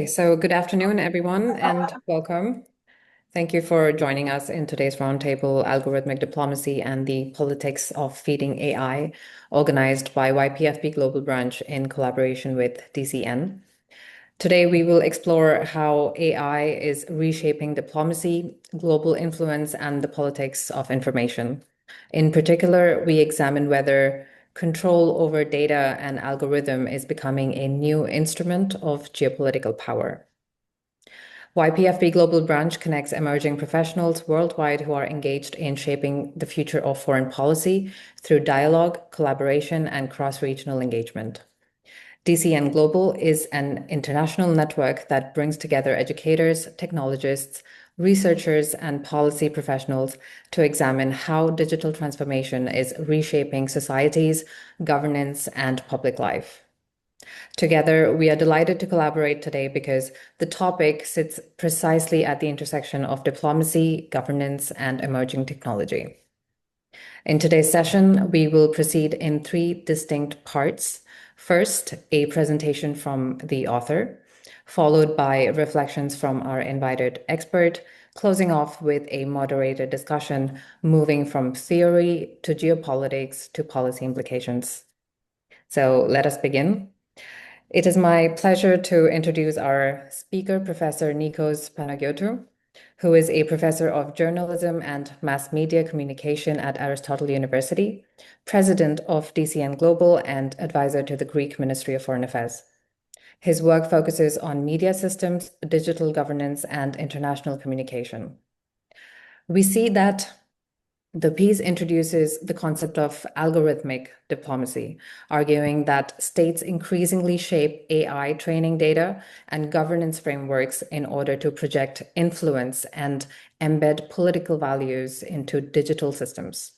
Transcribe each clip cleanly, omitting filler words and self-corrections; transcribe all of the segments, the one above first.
Okay, so good afternoon, everyone, and welcome. Thank you for joining us in today's roundtable, Algorithmic Diplomacy and the Politics of Feeding AI, organized by YPFP Global Branch in collaboration with DCN. Today, we will explore how AI is reshaping diplomacy, global influence, and the politics of information. In particular, we examine whether control over data and algorithm is becoming a new instrument of geopolitical power. YPFB Global Branch connects emerging professionals worldwide who are engaged in shaping the future of foreign policy through dialogue, collaboration, and cross-regional engagement. DCN Global is an international network that brings together educators, technologists, researchers, and policy professionals to examine how digital transformation is reshaping societies, governance, and public life. Together, we are delighted to collaborate today because the topic sits precisely at the intersection of diplomacy, governance, and emerging technology. In today's session, we will proceed in three distinct parts. First, a presentation from the author, followed by reflections from our invited expert, closing off with a moderated discussion, moving from theory to geopolitics to policy implications. So let us begin. It is my pleasure to introduce our speaker, Professor Nikos Panagiotou, who is a professor of journalism and mass media communication at Aristotle University, president of DCN Global, and advisor to the Greek Ministry of Foreign Affairs. His work focuses on media systems, digital governance, and international communication. We see that the piece introduces the concept of algorithmic diplomacy, arguing that states increasingly shape AI training data and governance frameworks in order to project influence and embed political values into digital systems.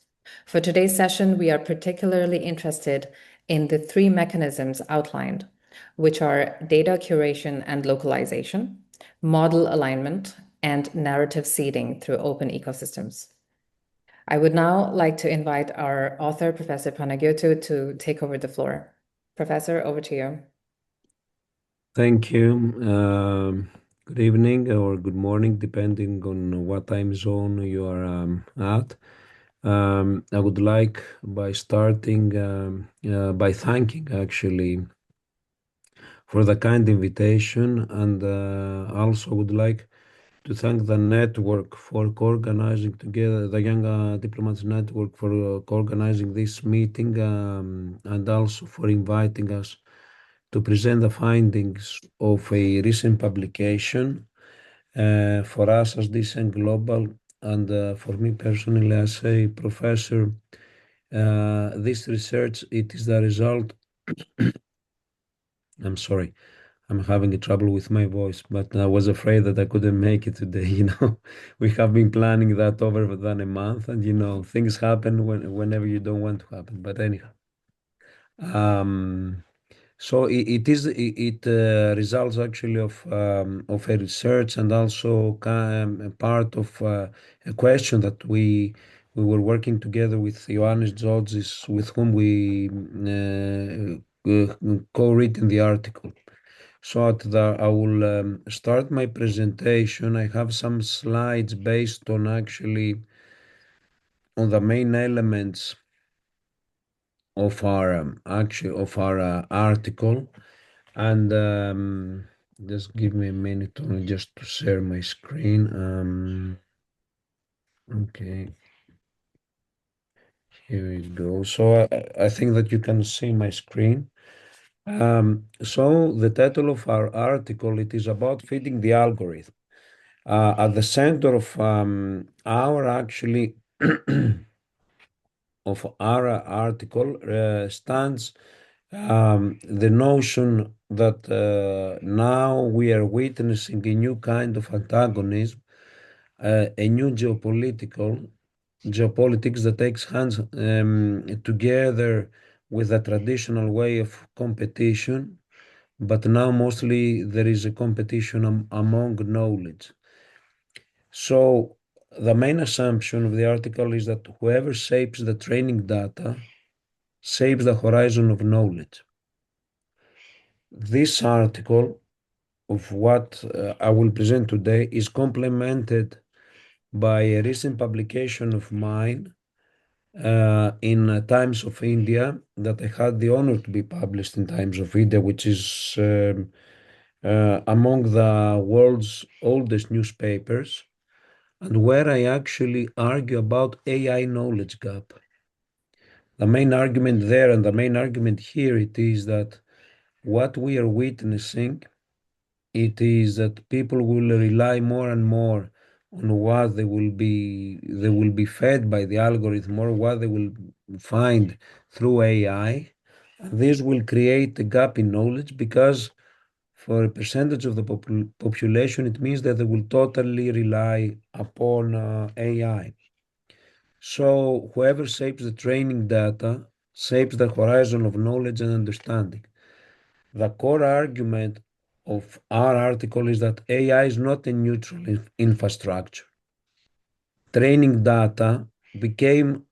For today's session, we are particularly interested in the three mechanisms outlined, which are data curation and localization, model alignment, and narrative seeding through open ecosystems. I would now like to invite our author, Professor Panagiotou, to take over the floor. Professor, over to you. Thank you. Good evening or good morning, depending on what time zone you are at. I would like by starting by thanking actually for the kind invitation, and also would like to thank the network for co-organizing together, the Young Diplomats Network for co-organizing this meeting, and also for inviting us to present the findings of a recent publication for us as DCN Global, and for me personally as a professor. This research, it is the result. I'm sorry. I'm having trouble with my voice, but I was afraid that I couldn't make it today. We have been planning that over than a month, and things happen whenever you don't want to happen. But anyhow, so it results actually of a research, and also a part of a question that we were working together with Ioannis Georgis, with whom we co-written the article. So I will start my presentation. I have some slides based on actually on the main elements of our article, and just give me a minute only just to share my screen. Okay, here we go. So I think that you can see my screen. So the title of our article, it is about feeding the algorithm. At the center of our actually of our article stands the notion that now we are witnessing a new kind of antagonism, a new geopolitics that takes hands together with the traditional way of competition, but now mostly there is a competition among knowledge. So the main assumption of the article is that whoever shapes the training data shapes the horizon of knowledge. This article of what I will present today is complemented by a recent publication of mine in Times of India that I had the honor to be published in Times of India, which is among the world's oldest newspapers, and where I actually argue about AI knowledge gap. The main argument there and the main argument here it is that what we are witnessing it is that people will rely more and more on what they will be fed by the algorithm or what they will find through AI. And this will create a gap in knowledge because for a percentage of the population, it means that they will totally rely upon AI. So whoever shapes the training data shapes the horizon of knowledge and understanding. The core argument of our article is that AI is not a neutral infrastructure. Training data became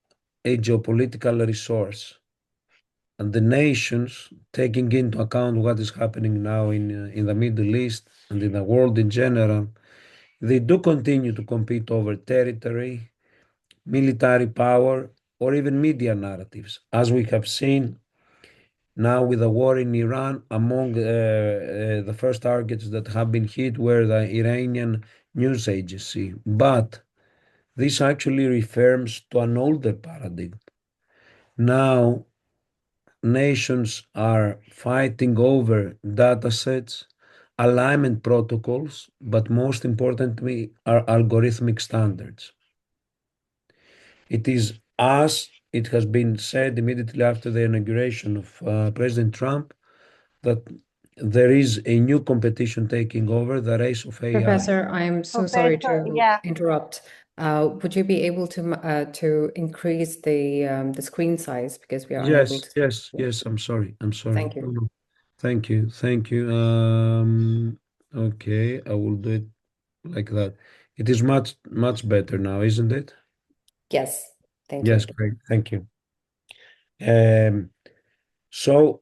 a geopolitical resource, and the nations, taking into account what is happening now in the Middle East and in the world in general, they do continue to compete over territory, military power, or even media narratives, as we have seen now with the war in Iran. Among the first targets that have been hit were the Iranian news agency. But this actually refers to an older paradigm. Now, nations are fighting over data sets, alignment protocols, but most importantly, are algorithmic standards. It is as it has been said immediately after the inauguration of President Trump that there is a new competition taking over, the race of AI. Professor, I'm so sorry Professor, to yeah. interrupt. Would you be able to increase the screen size because we are unable to? Yes. I'm sorry. Thank you. No. Thank you. Okay, I will do it like that. It is much better now, isn't it? Yes, thank Yes, you. great. Thank you. So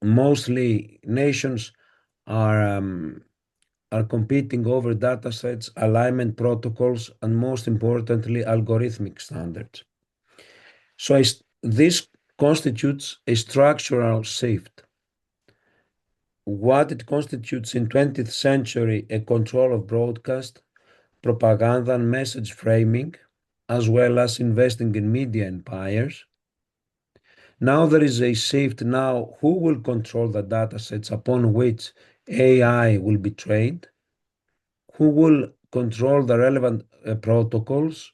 mostly nations are competing over data sets, alignment protocols, and most importantly, algorithmic standards. So this constitutes a structural shift. What it constitutes in 20th century, a control of broadcast, propaganda, and message framing, as well as investing in media empires. Now there is a shift now. Who will control the data sets upon which AI will be trained? Who will control the relevant protocols?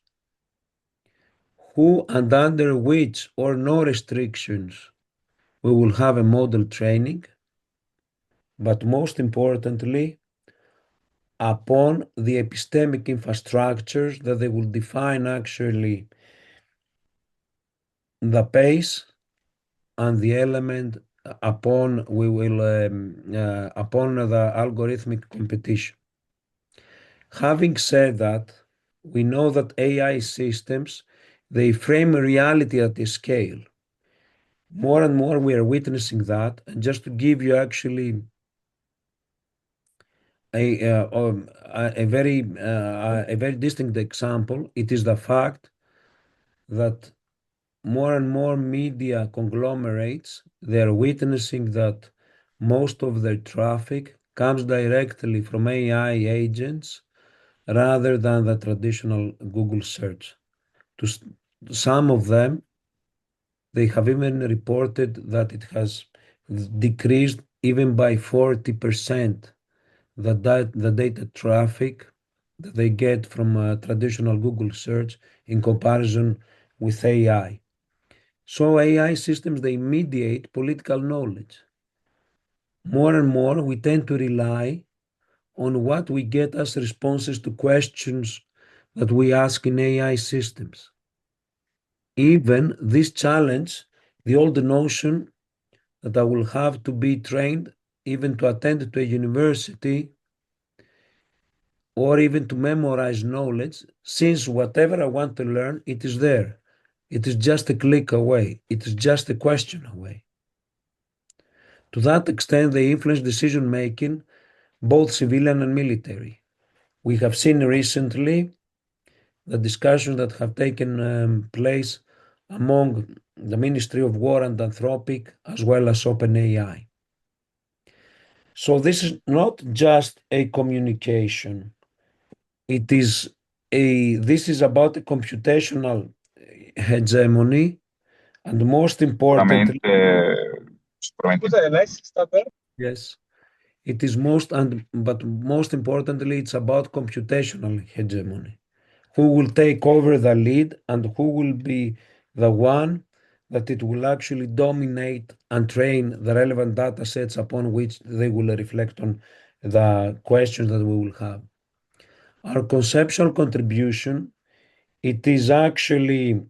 Who and under which or no restrictions we will have a model training? But most importantly, upon the epistemic infrastructures that they will define actually the pace and the element upon upon the algorithmic competition. Having said that, we know that AI systems, they frame reality at a scale. More and more we are witnessing that. And just to give you actually a very distinct example, it is the fact that more and more media conglomerates, they are witnessing that most of their traffic comes directly from AI agents rather than the traditional Google search. To some of them, they have even reported that it has decreased even by 40% the data traffic that they get from traditional Google search in comparison with AI. So AI systems, they mediate political knowledge. More and more, we tend to rely on what we get as responses to questions that we ask in AI systems. Even this challenge, the old notion that I will have to be trained even to attend to a university or even to memorize knowledge, since whatever I want to learn, it is there. It is just a click away. It is just a question away. To that extent, they influence decision-making, both civilian and military. We have seen recently the discussions that have taken place among the Ministry of War and Anthropic, as well as OpenAI. So this is not just a communication. This is about a computational hegemony, and most importantly, yes, it is but most importantly, it's about computational hegemony. Who will take over the lead and who will be the one that it will actually dominate and train the relevant data sets upon which they will reflect on the questions that we will have. Our conceptual contribution, it is actually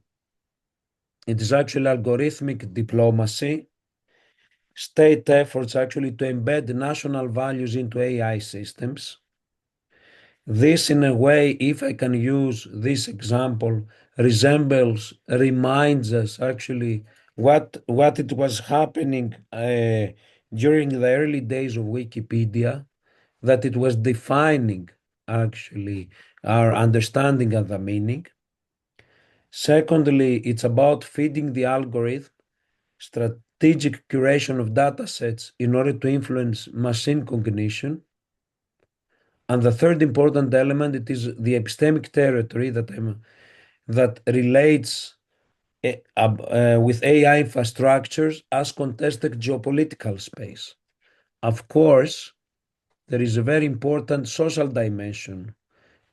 algorithmic diplomacy, state efforts actually to embed national values into AI systems. This, in a way, if I can use this example, reminds us actually what it was happening during the early days of Wikipedia, that it was defining actually our understanding of the meaning. Secondly, it's about feeding the algorithm strategic curation of data sets in order to influence machine cognition. And the third important element, it is the epistemic territory that relates with AI infrastructures as contested geopolitical space. Of course, there is a very important social dimension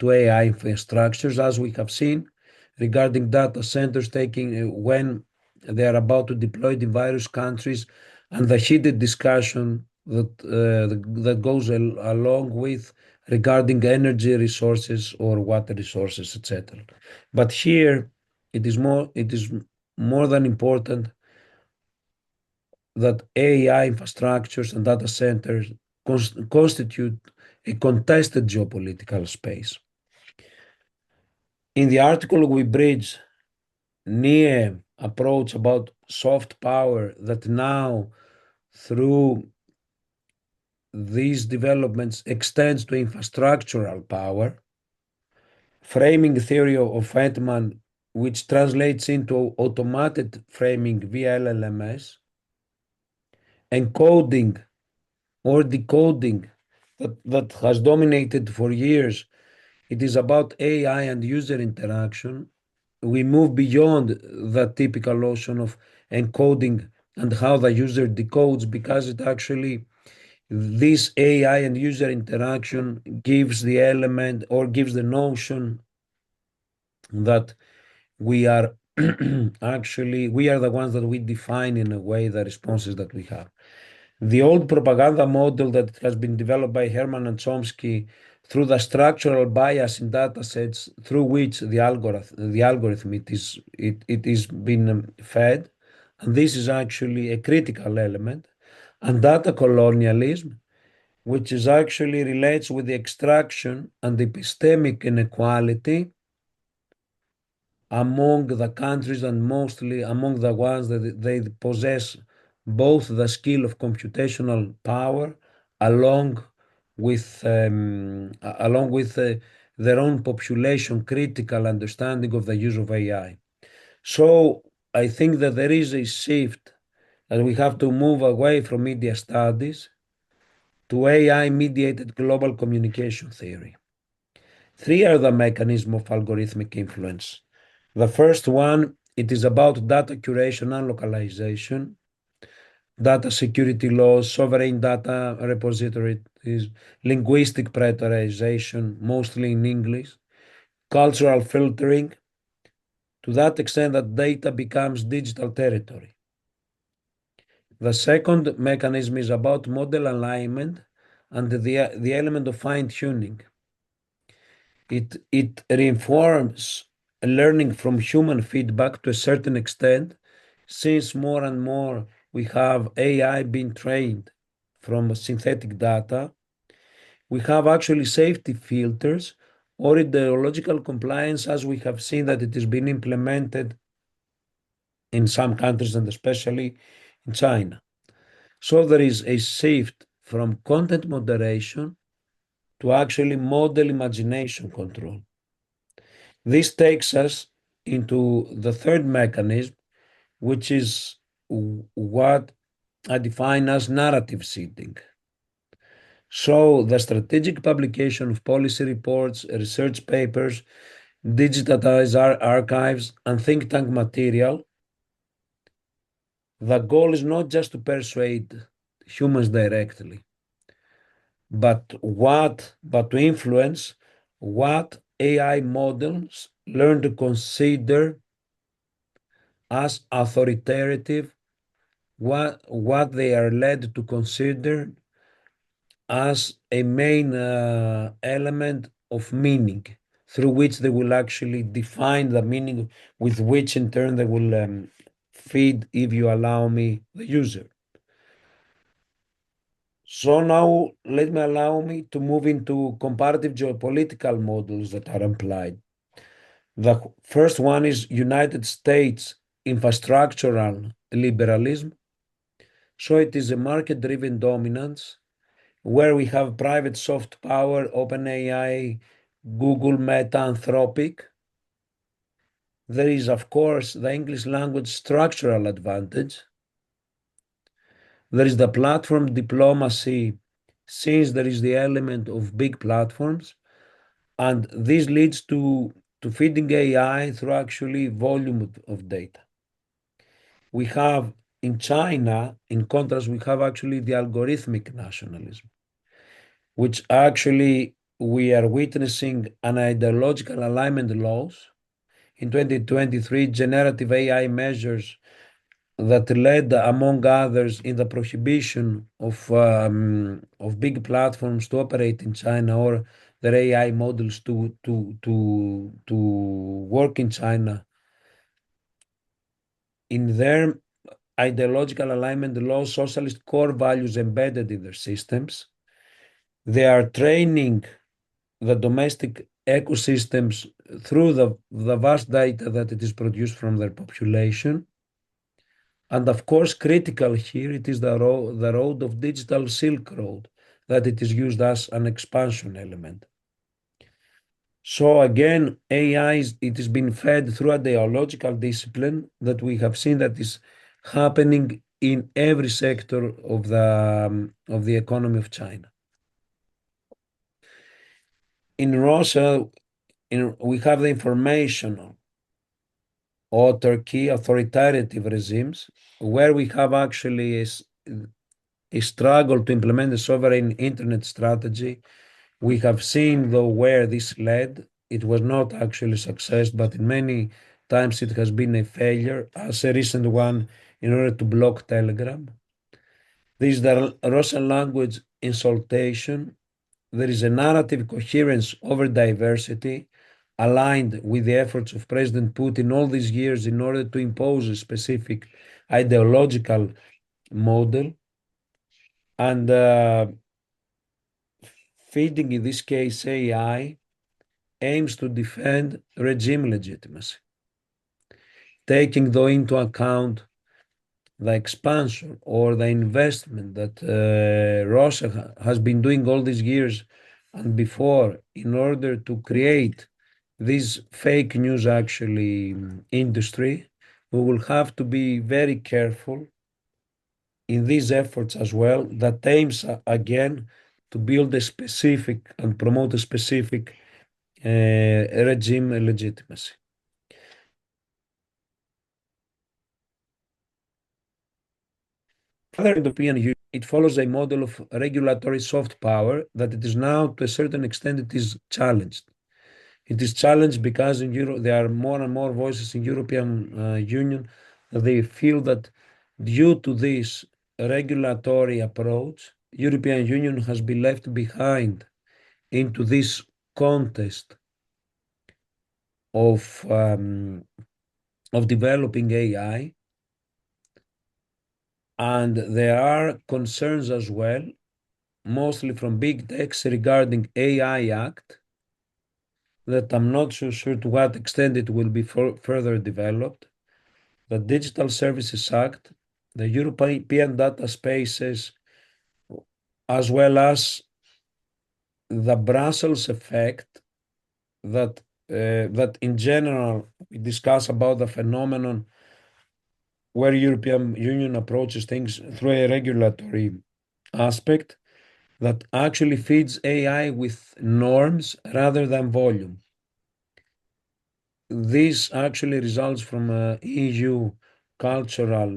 to AI infrastructures, as we have seen regarding data centers taking when they are about to deploy in various countries, and the heated discussion that goes along with regarding energy resources or water resources, etc. But here it is more than important that AI infrastructures and data centers constitute a contested geopolitical space. In the article, we bridge near approach about soft power that now, through these developments, extends to infrastructural power, framing theory of Feynman, which translates into automated framing via LLMS, encoding or decoding that has dominated for years. It is about AI and user interaction. We move beyond the typical notion of encoding and how the user decodes, because it actually, this AI and user interaction gives the element or gives the notion that we are we are the ones that we define in a way the responses that we have. The old propaganda model that has been developed by Herman and Chomsky through the structural bias in data sets through which the algorithm it is being fed, and this is actually a critical element, and data colonialism, which is actually relates with the extraction and epistemic inequality among the countries, and mostly among the ones that they possess both the skill of computational power along with their own population critical understanding of the use of AI. So I think that there is a shift, and we have to move away from media studies to AI mediated global communication theory. Three are the mechanisms of algorithmic influence. The first one, it is about data curation and localization, data security laws, sovereign data repositories, linguistic prioritization, mostly in English, cultural filtering, to that extent that data becomes digital territory. The second mechanism is about model alignment and the element of fine-tuning. It reinforms learning from human feedback to a certain extent, since more and more we have AI being trained from synthetic data. We have actually safety filters or ideological compliance, as we have seen that it has been implemented in some countries and especially in China. So there is a shift from content moderation to actually model imagination control. This takes us into the third mechanism, which is what I define as narrative seeding. So the strategic publication of policy reports, research papers, digitized archives, and think tank material. The goal is not just to persuade humans directly, but to influence what AI models learn to consider as authoritative, what they are led to consider as a main element of meaning, through which they will actually define the meaning, with which in turn they will feed, if you allow me, the user. So now allow me to move into comparative geopolitical models that are applied. The first one is United States infrastructural liberalism. So it is a market-driven dominance where we have private soft power, OpenAI, Google, Meta, Anthropic. There is, of course, the English language structural advantage. There is the platform diplomacy, since there is the element of big platforms, and this leads to feeding AI through actually volume of data. We have in China, in contrast, we have actually the algorithmic nationalism, which actually we are witnessing an ideological alignment loss. In 2023, generative AI measures that led, among others, in the prohibition of big platforms to operate in China, or their AI models to work in China. In their ideological alignment law, socialist core values embedded in their systems. They are training the domestic ecosystems through the vast data that it is produced from their population. And of course, critical here, it is the road of digital Silk Road, that it is used as an expansion element. So again, AI, it is being fed through a ideological discipline that we have seen that is happening in every sector of the economy of China. In Russia, we have the informational autarky, authoritative regimes, where we have actually a struggle to implement a sovereign internet strategy. We have seen, though, where this led. It was not actually a success, but in many times it has been a failure, as a recent one in order to block Telegram. There is the Russian language insultation. There is a narrative coherence over diversity, aligned with the efforts of President Putin all these years in order to impose a specific ideological model. And feeding, in this case, AI, aims to defend regime legitimacy, taking though into account the expansion or the investment that Russia has been doing all these years and before, in order to create this fake news actually industry. We will have to be very careful in these efforts as well, that aims again to build a specific and promote a specific regime legitimacy. Further, in the European Union, it follows a model of regulatory soft power that it is now, to a certain extent, it is challenged. It is challenged because in Europe there are more and more voices in European Union that they feel that due to this regulatory approach, European Union has been left behind into this contest of developing AI. And there are concerns as well, mostly from big techs, regarding AI Act, that I'm not so sure to what extent it will be further developed. The Digital Services Act, the European data spaces, as well as the Brussels effect that in general we discuss about the phenomenon where European Union approaches things through a regulatory aspect that actually feeds AI with norms rather than volume. This actually results from EU cultural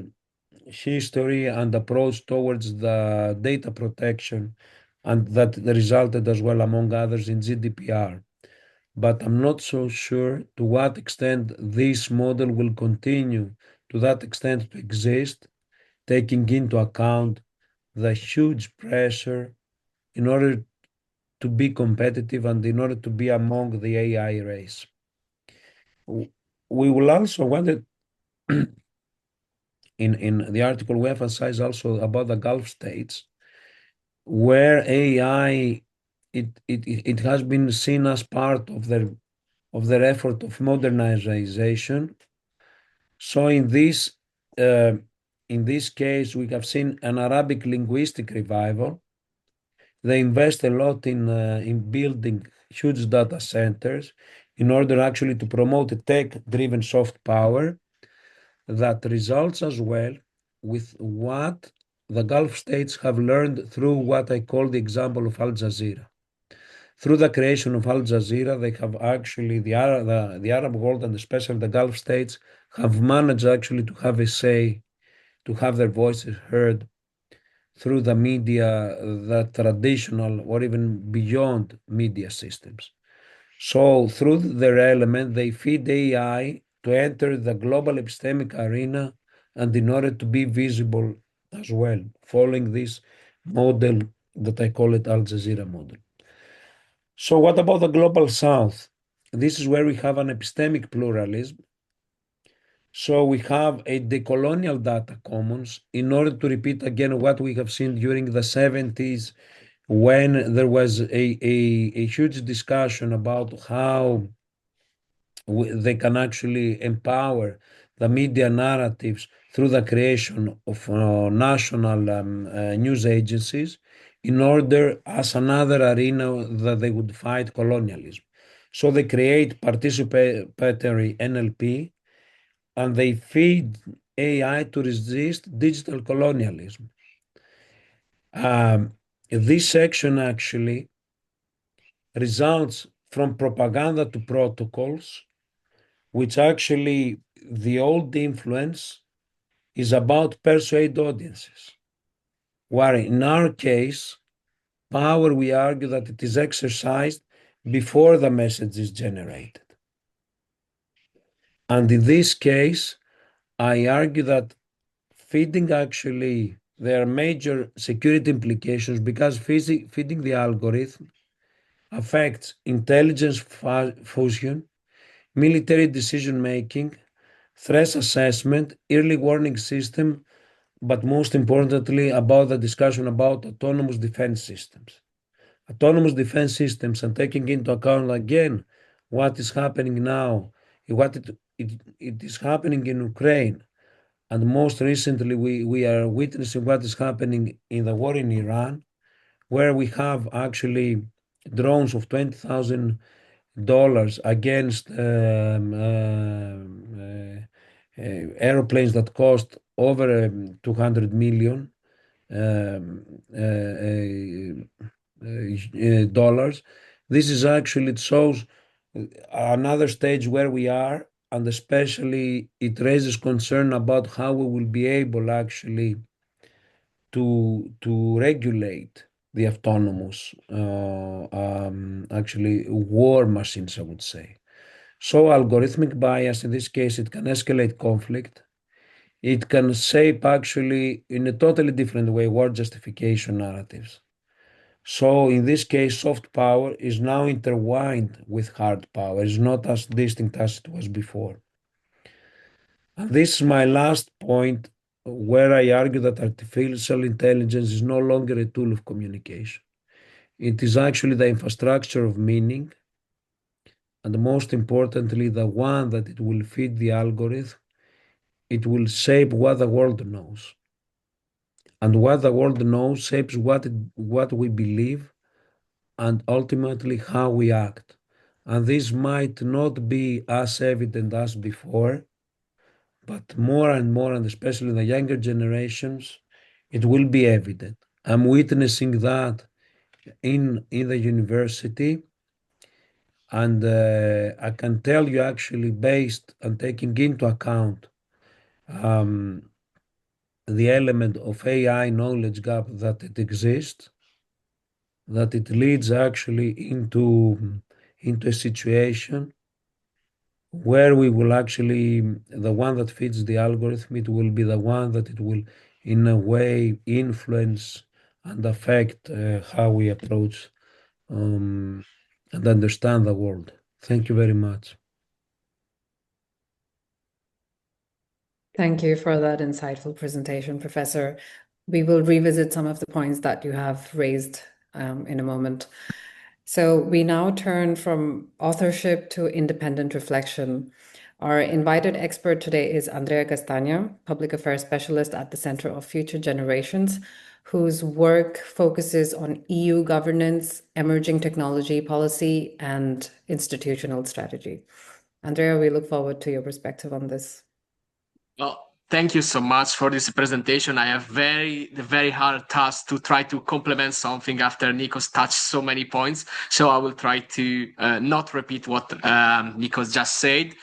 history and approach towards the data protection, and that resulted as well, among others, in GDPR. But I'm not so sure to what extent this model will continue to that extent to exist, taking into account the huge pressure in order to be competitive and in order to be among the AI race. We will also wanted in the article we emphasize also about the Gulf states, where AI it has been seen as part of their effort of modernization. So uh, in this case, we have seen an Arabic linguistic revival. They invest a lot in building huge data centers in order actually to promote a tech-driven soft power that results as well with what the Gulf states have learned through what I call the example of Al Jazeera. Through the creation of Al Jazeera, they have actually, the Arab world and especially the Gulf states, have managed actually to have a say, to have their voices heard through the media, the traditional or even beyond media systems. So through their element, they feed AI to enter the global epistemic arena and in order to be visible as well, following this model that I call it Al Jazeera model. So what about the global south? This is where we have an epistemic pluralism. So we have a decolonial data commons in order to repeat again what we have seen during the 70s when there was a huge discussion about how they can actually empower the media narratives through the creation of national news agencies in order as another arena that they would fight colonialism. So they create participatory NLP and they feed AI to resist digital colonialism. This section actually results from propaganda to protocols, which actually the old influence is about persuade audiences, where in our case, power, we argue that it is exercised before the message is generated. And in this case, I argue that feeding actually, there are major security implications because feeding the algorithm affects intelligence fusion, military decision making, threat assessment, early warning system, but most importantly, about the discussion about autonomous defense systems. Autonomous defense systems and taking into account again what is happening now, it is happening in Ukraine. And most recently, we are witnessing what is happening in the war in Iran, where we have actually drones of $20,000 against airplanes that cost over 200 million dollars. This is actually, it shows another stage where we are, and especially it raises concern about how we will be able actually to regulate the autonomous actually war machines, I would say. So algorithmic bias, in this case, it can escalate conflict. It can shape actually in a totally different way war justification narratives. So in this case, soft power is now intertwined with hard power. It's not as distinct as it was before. And this is my last point where I argue that artificial intelligence is no longer a tool of communication. It is actually the infrastructure of meaning, and most importantly, the one that it will feed the algorithm. It will shape what the world knows. and what the world knows shapes what we believe and ultimately how we act. And this might not be as evident as before, but more and more, and especially in the younger generations, it will be evident. I'm witnessing that in the university, and I can tell you actually, based on taking into account um, the element of AI knowledge gap that it exists, that it leads actually into a situation where we will actually, the one that fits the algorithm, it will be the one that it will in a way influence and affect how we approach and understand the world. Thank you very much. Thank you for that insightful presentation, Professor. We will revisit some of the points that you have raised in a moment. So we now turn from authorship to independent reflection. Our invited expert today is Andrea Castagna, Public Affairs Specialist at the Center of Future Generations, whose work focuses on EU governance, emerging technology policy, and institutional strategy. Andrea, we look forward to your perspective on this. Well, thank you so much for this presentation. I have the very hard task to try to complement something after Nikos touched so many points. So I will try to not repeat what Nikos just said,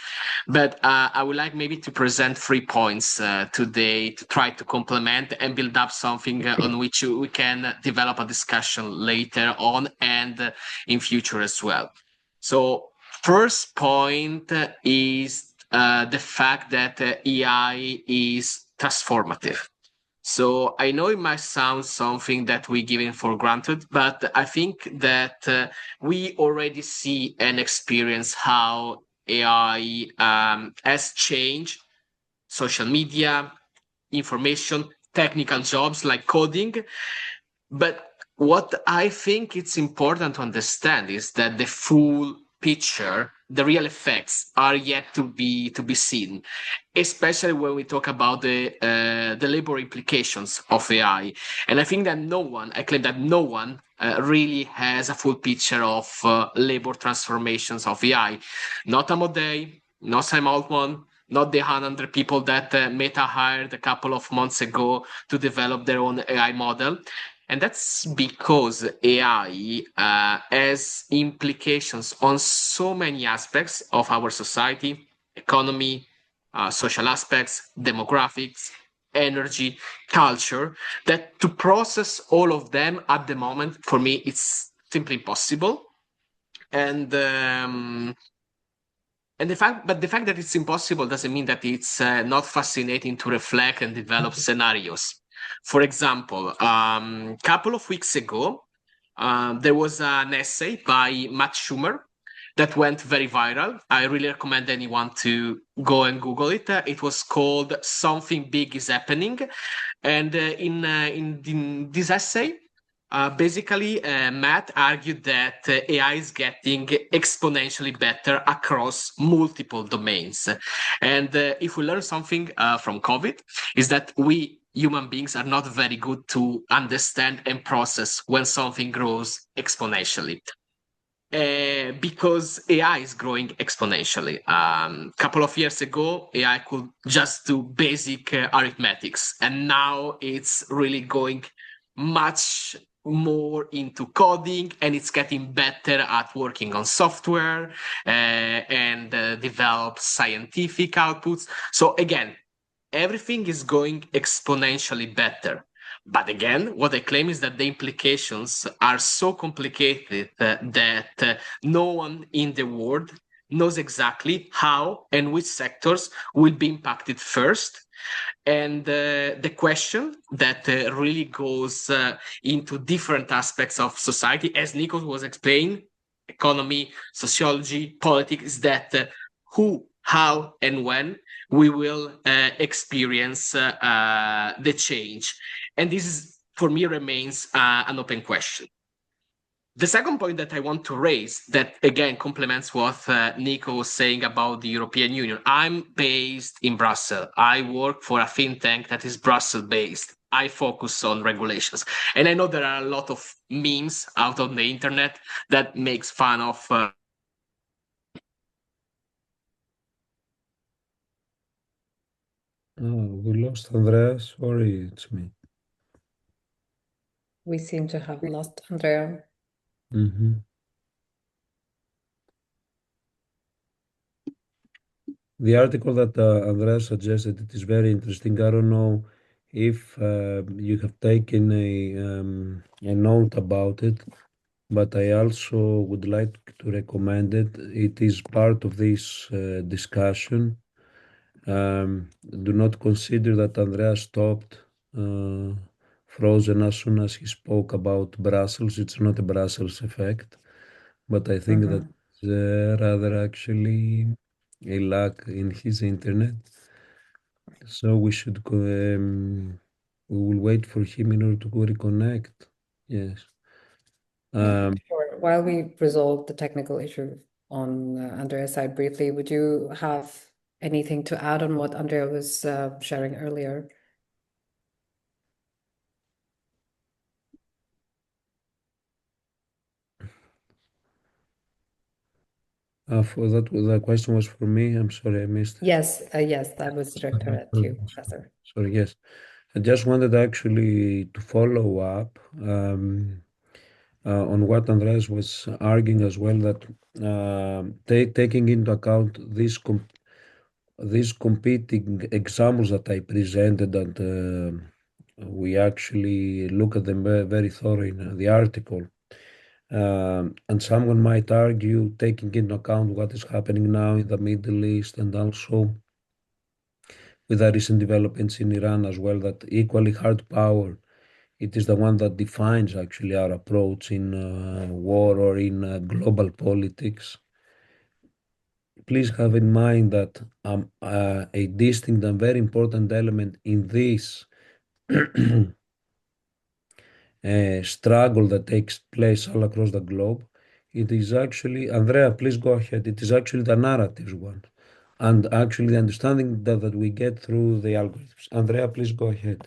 but I would like maybe to present 3 points today to try to complement and build up something on which we can develop a discussion later on and in future as well. So first point is the fact that AI is transformative. So I know it might sound something that we given for granted, but I think that we already see and experience how AI has changed social media, information, technical jobs like coding. But what I think it's important to understand is that the full picture, the real effects are yet to be seen, especially when we talk about the labor implications of AI. And I think that I claim that no one really has a full picture of labor transformations of AI. Not Amodei, not Sam Altman, not the 100 people that Meta hired a couple of months ago to develop their own AI model. And that's because AI has implications on so many aspects of our society, economy, social aspects, demographics, energy, culture, that to process all of them at the moment, for me, it's simply impossible. And the fact that it's impossible doesn't mean that it's not fascinating to reflect and develop scenarios. For example, a couple of weeks ago, there was an essay by Matt Schumer that went very viral. I really recommend anyone to go and Google it. It was called "Something Big is Happening," and in this essay, basically, Matt argued that AI is getting exponentially better across multiple domains. And if we learn something from COVID, is that we human beings are not very good to understand and process when something grows exponentially. Because AI is growing exponentially. Couple of years ago, AI could just do basic arithmetics, and now it's really going much more into coding, and it's getting better at working on software and develop scientific outputs. So again, everything is going exponentially better. But again, what I claim is that the implications are so complicated that no one in the world knows exactly how and which sectors will be impacted first. And the question that really goes into different aspects of society, as Nikos was explaining, economy, sociology, politics, is that who, how, and when we will experience the change. And this is, for me, remains an open question. The second point that I want to raise, that again complements what Nico was saying about the European Union. I'm based in Brussels. I work for a think tank that is Brussels-based. I focus on regulations. And I know there are a lot of memes out on the internet that makes fun of we lost Andrea. Sorry, it's me. We seem to have lost Andrea. The article that Andrea suggested, it is very interesting. I don't know if you have taken a note about it, but I also would like to recommend it. It is part of this discussion. Do not consider that Andrea stopped frozen as soon as he spoke about Brussels. It's not a Brussels effect, but I think that rather actually a lag in his internet. So we should we will wait for him in order to reconnect. Yes. Sure. While we resolve the technical issue on Andrea's side briefly, would you have anything to add on what Andrea was sharing earlier? For that, the question was for me. I'm sorry, I missed. Yes, yes, that was directed at you, Professor. Sorry, yes. I just wanted actually to follow up on what Andreas was arguing as well, that taking into account these competing examples that I presented, and we actually look at them very thorough in the article. And someone might argue, taking into account what is happening now in the Middle East and also with the recent developments in Iran as well, that equally hard power, it is the one that defines actually our approach in war or in global politics. Please have in mind that a distinct and very important element in this struggle that takes place all across the globe, it is actually, Andrea, please go ahead, it is actually the narratives one. And actually the understanding that we get through the algorithms. Andrea, please go ahead.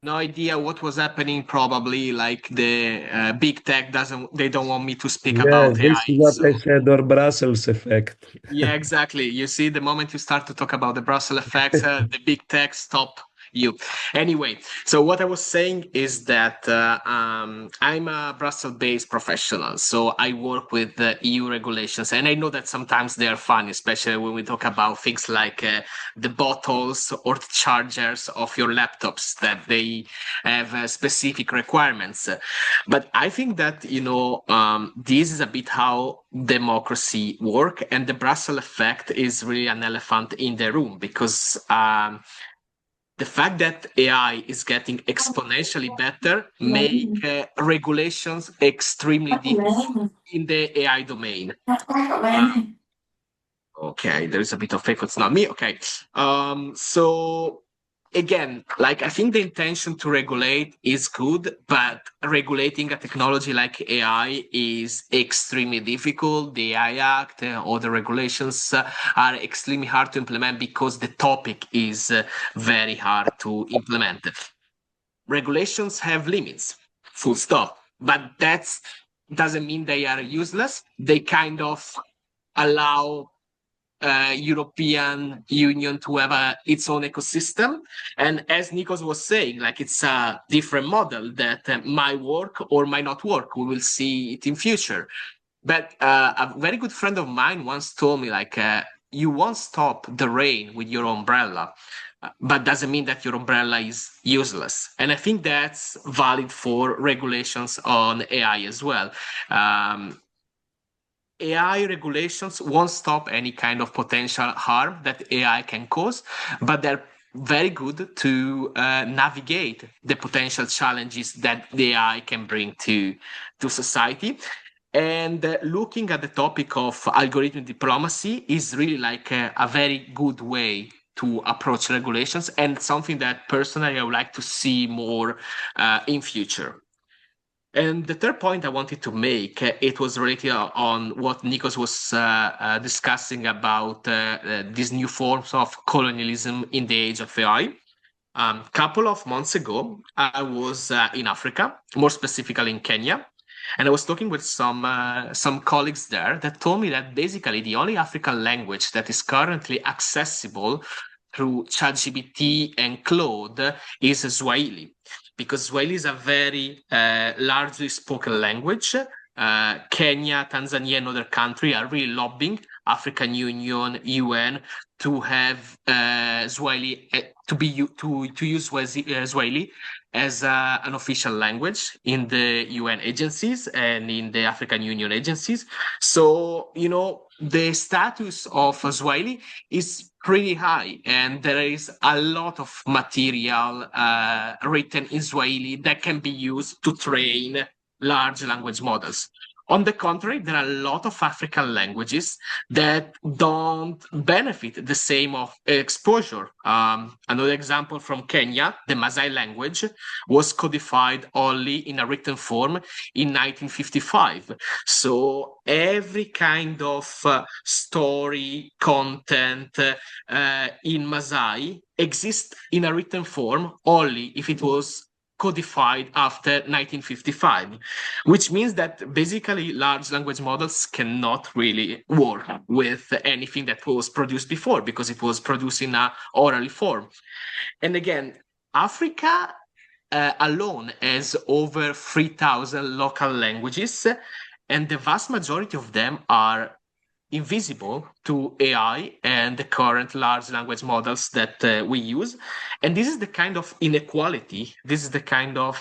No idea what was happening. Probably like the big tech they don't want me to speak about This AI. is what So I said, or Brussels effect. yeah, exactly. You see, the moment you start to talk about the Brussels effects, the big tech stop you. Anyway, so what I was saying is that I'm a Brussels-based professional, so I work with the EU regulations, and I know that sometimes they are fun, especially when we talk about things like the bottles or the chargers of your laptops, that they have specific requirements. But I think that, this is a bit how democracy work, and the Brussels effect is really an elephant in the room, because the fact that AI is getting exponentially better make regulations extremely difficult in the AI domain. Okay, there's a bit of fake. It's not me. Okay. So again, like, I think the intention to regulate is good, but regulating a technology like AI is extremely difficult. The AI Act, all the regulations are extremely hard to implement because the topic is very hard to implement. Regulations have limits, full stop. But that doesn't mean they are useless. They kind of allow European Union to have its own ecosystem. And as Nikos was saying, like, it's a different model that might work or might not work. We will see it in future. But a very good friend of mine once told me, like, you won't stop the rain with your umbrella, but doesn't mean that your umbrella is useless. And I think that's valid for regulations on AI as well. AI regulations won't stop any kind of potential harm that AI can cause, but they're very good to navigate the potential challenges that the AI can bring to society. And looking at the topic of algorithmic diplomacy is really like a very good way to approach regulations, and something that personally I would like to see more in future. And the third point I wanted to make, it was related on what Nikos was discussing about these new forms of colonialism in the age of AI. Couple of months ago, I was in Africa, more specifically in Kenya, and I was talking with some colleagues there that told me that basically the only African language that is currently accessible through ChatGPT and Claude is Swahili, because Swahili is a very largely spoken language. Kenya, Tanzania, and other countries are really lobbying African Union, UN to have Swahili to use Swahili as an official language in the UN agencies and in the African Union agencies. So, the status of Swahili is pretty high, and there is a lot of material written in Swahili that can be used to train large language models. On the contrary, there are a lot of African languages that don't benefit the same of exposure. Another example from Kenya, the Maasai language was codified only in a written form in 1955. So every kind of story, content in Maasai exists in a written form only if it was codified after 1955, which means that basically large language models cannot really work with anything that was produced before because it was produced in an orally form. And again, Africa alone has over 3,000 local languages, and the vast majority of them are invisible to AI and the current large language models that we use. And this is the kind of inequality, this is the kind of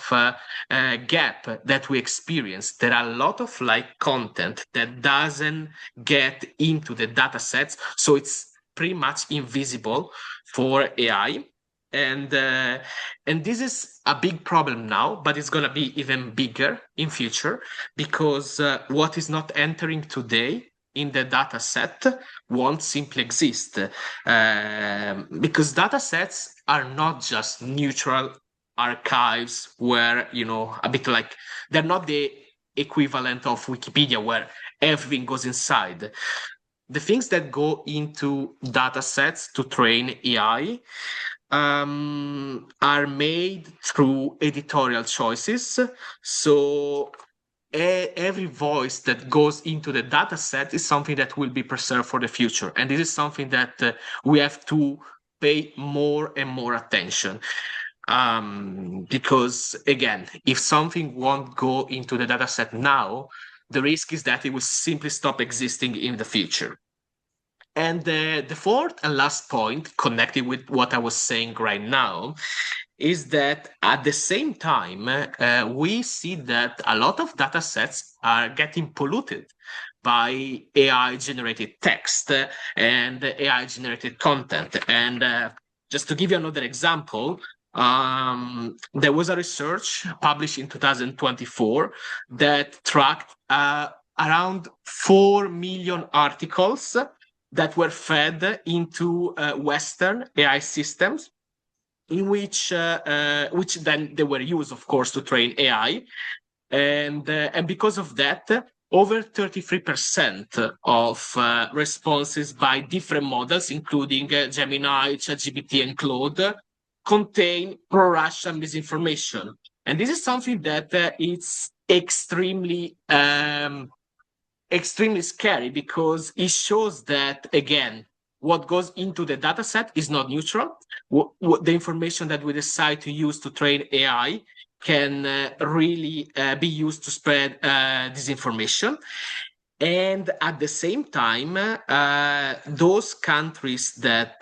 gap that we experience. There are a lot of content that doesn't get into the data sets, so it's pretty much invisible for AI. And this is a big problem now, but it's going to be even bigger in future because what is not entering today in the data set won't simply exist because data sets are not just neutral archives where, a bit they're not the equivalent of Wikipedia where everything goes inside. The things that go into data sets to train AI are made through editorial choices. So every voice that goes into the data set is something that will be preserved for the future. And this is something that we have to pay more and more attention. Because again, if something won't go into the data set now, the risk is that it will simply stop existing in the future. And the fourth and last point, connected with what I was saying right now, is that at the same time, we see that a lot of data sets are getting polluted by AI-generated text and AI-generated content. And just to give you another example, there was a research published in 2024 that tracked around 4 million articles that were fed into Western AI systems, in which then they were used, of course, to train AI, and because of that, over 33% of responses by different models, including Gemini, ChatGPT, and Claude, contain pro-Russian misinformation, and this is something that it's extremely scary because it shows that again, what goes into the data set is not neutral. The information that we decide to use to train AI can really be used to spread disinformation. And at the same time, those countries that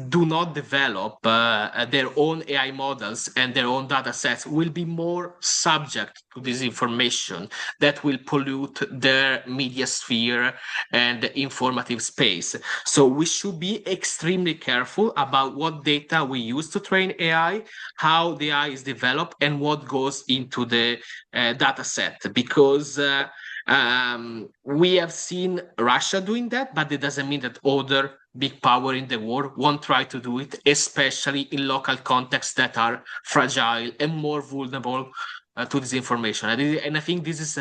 do not develop their own AI models and their own data sets will be more subject to this information that will pollute their media sphere and informative space. So we should be extremely careful about what data we use to train AI, how the AI is developed, and what goes into the data set, because we have seen Russia doing that, but it doesn't mean that other big power in the world won't try to do it, especially in local contexts that are fragile and more vulnerable to disinformation. And I think this is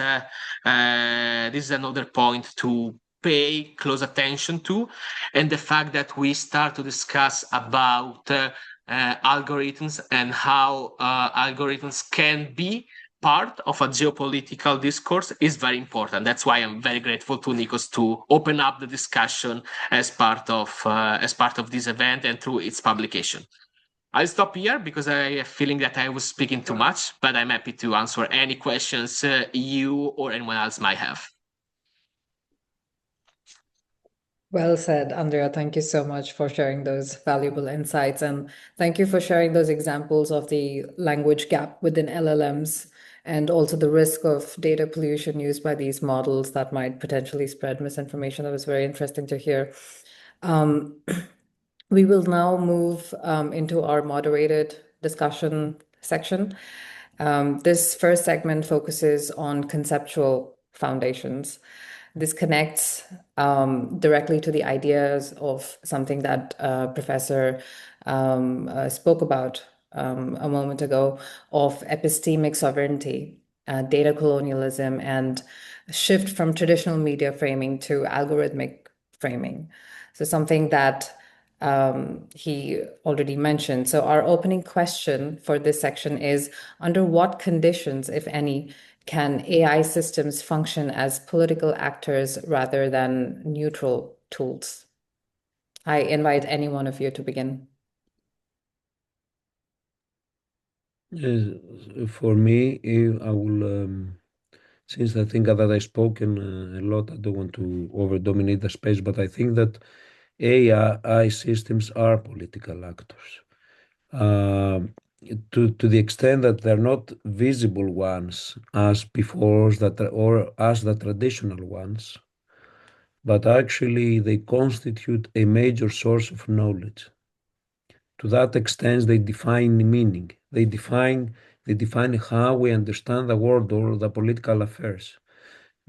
another point to pay close attention to, and the fact that we start to discuss about algorithms and how algorithms can be part of a geopolitical discourse is very important. That's why I'm very grateful to Nikos to open up the discussion as part of this event and through its publication. I'll stop here because I have a feeling that I was speaking too much, but I'm happy to answer any questions you or anyone else might have. Well said, Andrea. Thank you so much for sharing those valuable insights. And thank you for sharing those examples of the language gap within LLMs and also the risk of data pollution used by these models that might potentially spread misinformation. That was very interesting to hear. We will now move into our moderated discussion section. This first segment focuses on conceptual foundations. This connects directly to the ideas of something that Professor spoke about a moment ago of epistemic sovereignty, data colonialism, and shift from traditional media framing to algorithmic framing. So something that he already mentioned. So our opening question for this section is, under what conditions, if any, can AI systems function as political actors rather than neutral tools? I invite any one of you to begin. For me, I will, since I think that I've spoken a lot, I don't want to over-dominate the space, but I think that AI systems are political actors. To the extent that they're not visible ones as before or as the traditional ones, but actually they constitute a major source of knowledge. To that extent, they define meaning. They define how we understand the world or the political affairs.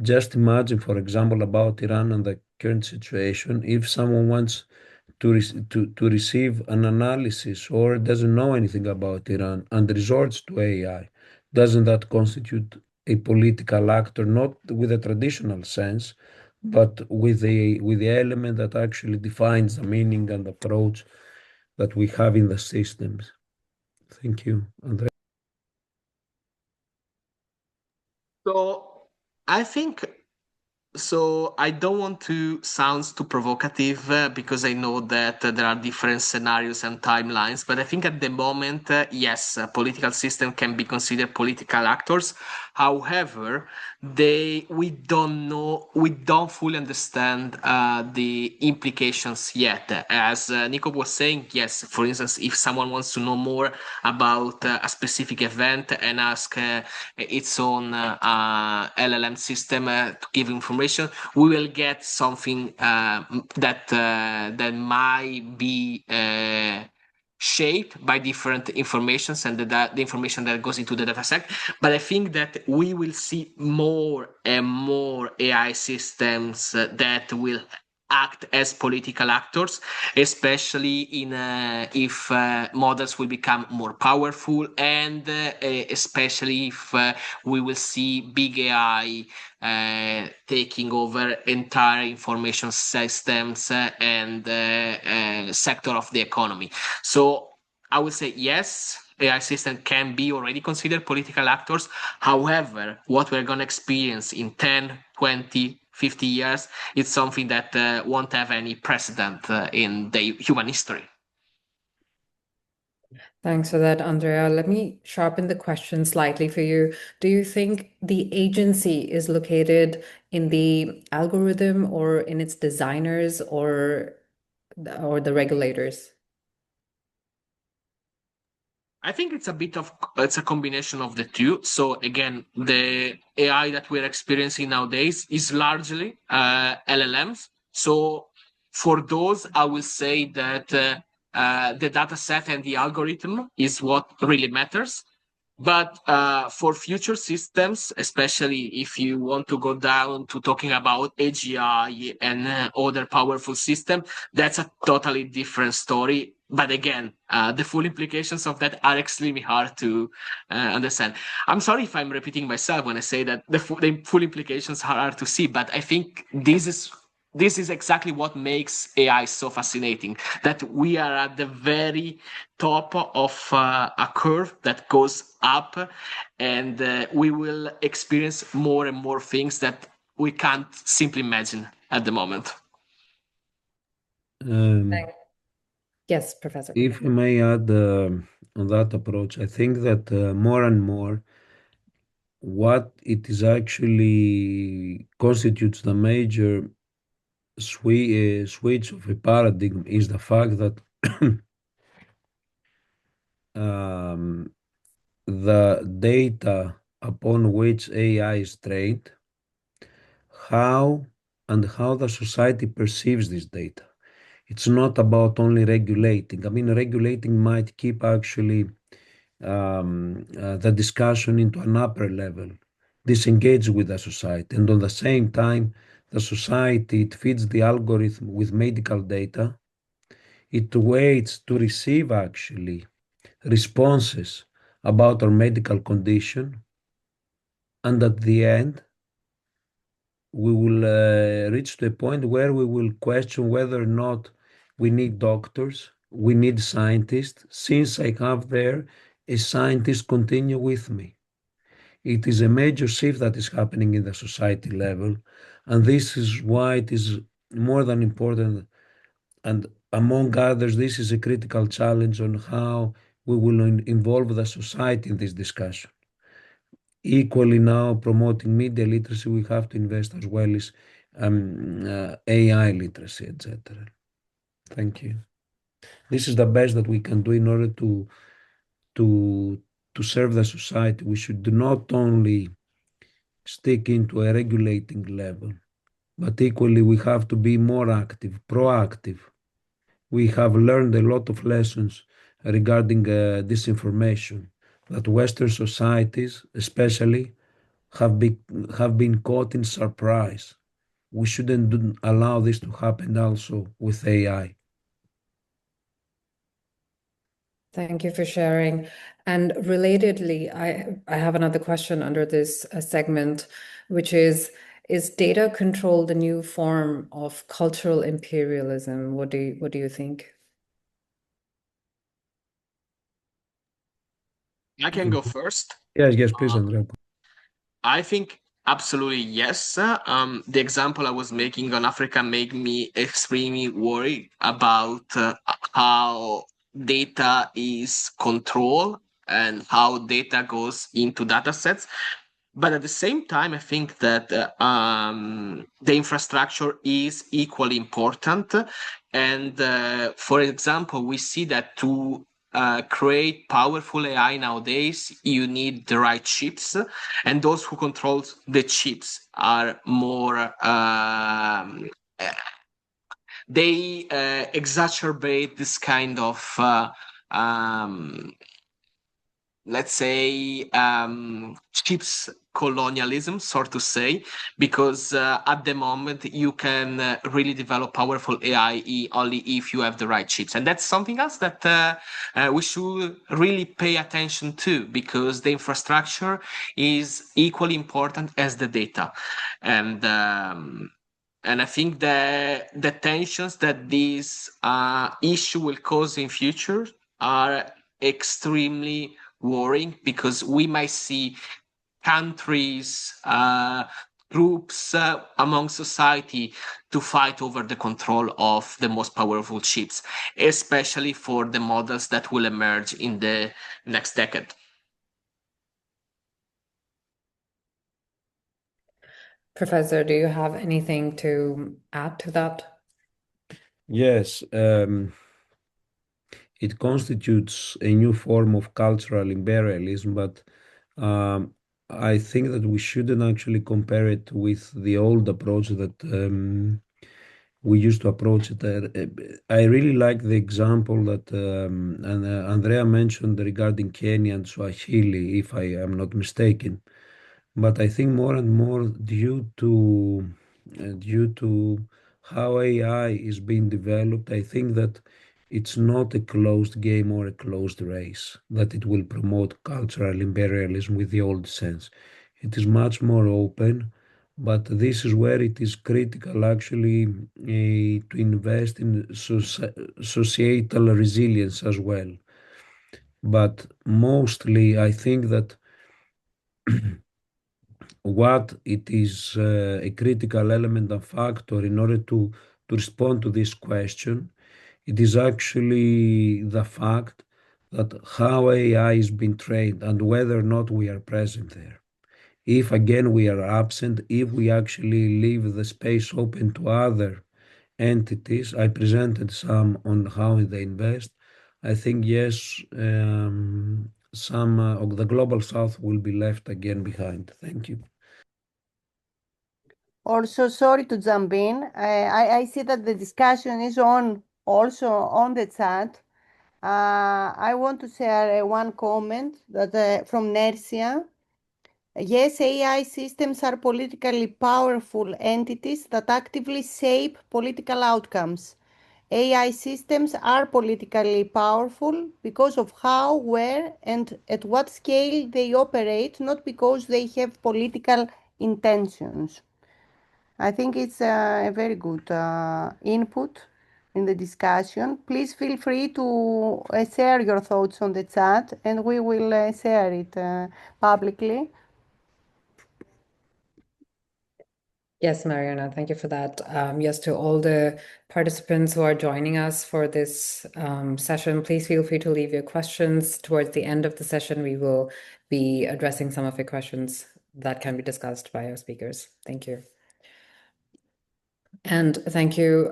Just imagine, for example, about Iran and the current situation. If someone wants to receive an analysis or doesn't know anything about Iran and resorts to AI, doesn't that constitute a political actor, not with a traditional sense, but with the element that actually defines the meaning and approach that we have in the systems? Thank you, Andrea. So I think I don't want to sound too provocative because I know that there are different scenarios and timelines. But I think at the moment, yes, a political system can be considered political actors. However, we don't fully understand the implications yet. As Nico was saying, yes, for instance, if someone wants to know more about a specific event and ask its own LLM system to give information, we will get something that might be shaped by different informations and the information that goes into the data set. But I think that we will see more and more AI systems that will act as political actors, especially if models will become more powerful, and especially if we will see big AI taking over entire information systems and sector of the economy. So I would say yes, AI systems can be already considered political actors. However, what we're going to experience in 10, 20, 50 years, it's something that won't have any precedent in the human history. Thanks for that, Andrea. Let me sharpen the question slightly for you. Do you think the agency is located in the algorithm or in its designers or the regulators? I think it's a combination of the two. So again, the AI that we're experiencing nowadays is largely LLMs. So for those, I will say that the data set and the algorithm is what really matters. But for future systems, especially if you want to go down to talking about AGI and other powerful systems, that's a totally different story. But again, the full implications of that are extremely hard to understand. I'm sorry if I'm repeating myself when I say that the full implications are hard to see, but I think this is this is exactly what makes AI so fascinating, that we are at the very top of a curve that goes up, and we will experience more and more things that we can't simply imagine at the moment. Yes, Professor. If I may add on that approach, I think that more and more what it is actually constitutes the major switch of a paradigm is the fact that the data upon which AI is trained, how the society perceives this data. It's not about only regulating. I mean, regulating might keep actually the discussion into an upper level, disengage with the society, and on the same time, the society, it feeds the algorithm with medical data. It waits to receive actually responses about our medical condition, and at the end, we will reach to a point where we will question whether or not we need doctors, we need scientists. Since I have there a scientist continue with me. It is a major shift that is happening in the society level, and this is why it is more than important. And among others, this is a critical challenge on how we will involve the society in this discussion. Equally now promoting media literacy, we have to invest as well as AI literacy, etc. Thank you. This is the best that we can do in order to serve the society. We should not only stick into a regulating level, but equally we have to be more active, proactive. We have learned a lot of lessons regarding disinformation that Western societies, especially, have been caught in surprise. We shouldn't allow this to happen also with AI. Thank you for sharing. And relatedly, I have another question under this segment, which is data control the new form of cultural imperialism? What do you think? I can go first. Yes, please, Andrea. I think absolutely yes. The example I was making on Africa made me extremely worried about how data is controlled and how data goes into data sets. But at the same time, I think that the infrastructure is equally important. And for example, we see that to create powerful AI nowadays, you need the right chips, and those who control the chips are more. They exacerbate this kind of let's say chips colonialism, sort to say, because at the moment you can really develop powerful AI only if you have the right chips, and that's something else that we should really pay attention to, because the infrastructure is equally important as the data, and I think the tensions that this issue will cause in future are extremely worrying, because we might see countries, groups among society to fight over the control of the most powerful chips, especially for the models that will emerge in the next decade. Professor, do you have anything to add to that? Yes, it constitutes a new form of cultural imperialism, but I think that we shouldn't actually compare it with the old approach that we used to approach it. I really like the example that Andrea mentioned regarding Kenya and Swahili, if I am not mistaken. But I think more and more due to how AI is being developed, I think that it's not a closed game or a closed race, that it will promote cultural imperialism with the old sense. It is much more open, but this is where it is critical actually to invest in societal resilience as well. But mostly, I think that what it is a critical element and factor in order to respond to this question, it is actually the fact that how AI has been trained and whether or not we are present there. If again we are absent, if we actually leave the space open to other entities, I presented some on how they invest. I think yes, some of the global south will be left again behind. Thank you. Also, sorry to jump in. I see that the discussion is on also on the chat. I want to share one comment that from Nersia. Yes, AI systems are politically powerful entities that actively shape political outcomes. AI systems are politically powerful because of how, where, and at what scale they operate, not because they have political intentions. I think it's a very good input in the discussion. Please feel free to share your thoughts on the chat and we will share it publicly. Yes, Marianna, thank you for that. Yes, to all the participants who are joining us for this session, please feel free to leave your questions. Towards the end of the session, we will be addressing some of your questions that can be discussed by our speakers. Thank you. And thank you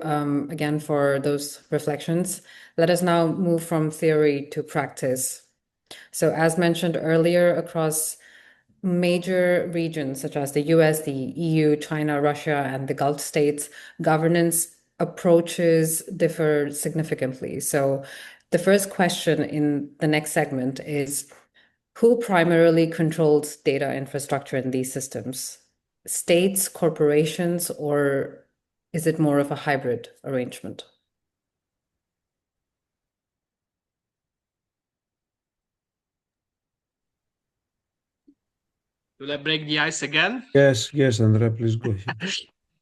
again for those reflections. Let us now move from theory to practice. So as mentioned earlier, across major regions such as the US, the EU, China, Russia, and the Gulf states, governance approaches differ significantly. So the first question in the next segment is, who primarily controls data infrastructure in these systems? States, corporations, or is it more of a hybrid arrangement? Will I break the ice again? Yes, Andrea, please go ahead.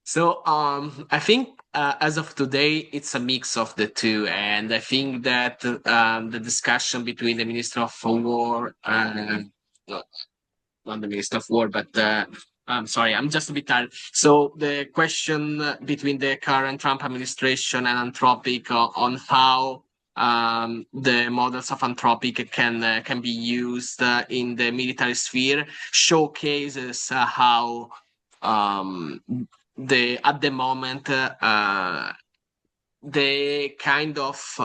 So I think as of today, it's a mix of the two. And I think that the discussion between the Minister of War, not the Minister of War, but I'm sorry, I'm just a bit tired. So the question between the current Trump administration and Anthropic on how the models of Anthropic can be used in the military sphere showcases how at the moment the kind of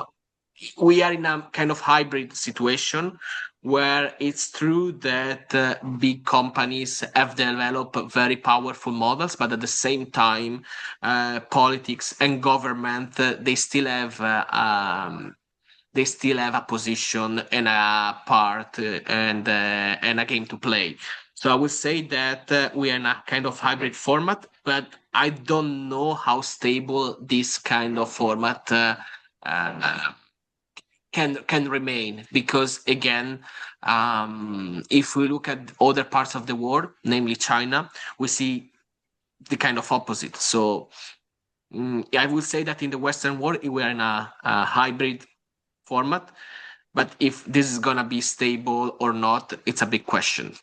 we are in a kind of hybrid situation where it's true that big companies have developed very powerful models, but at the same time, politics and government they still have a position and a part and a game to play. So I would say that we are in a kind of hybrid format, but I don't know how stable this kind of format can remain, because again, if we look at other parts of the world, namely China, we see the kind of opposite. So I would say that in the Western world we are in a hybrid format, but if this is gonna be stable or not, it's a big question.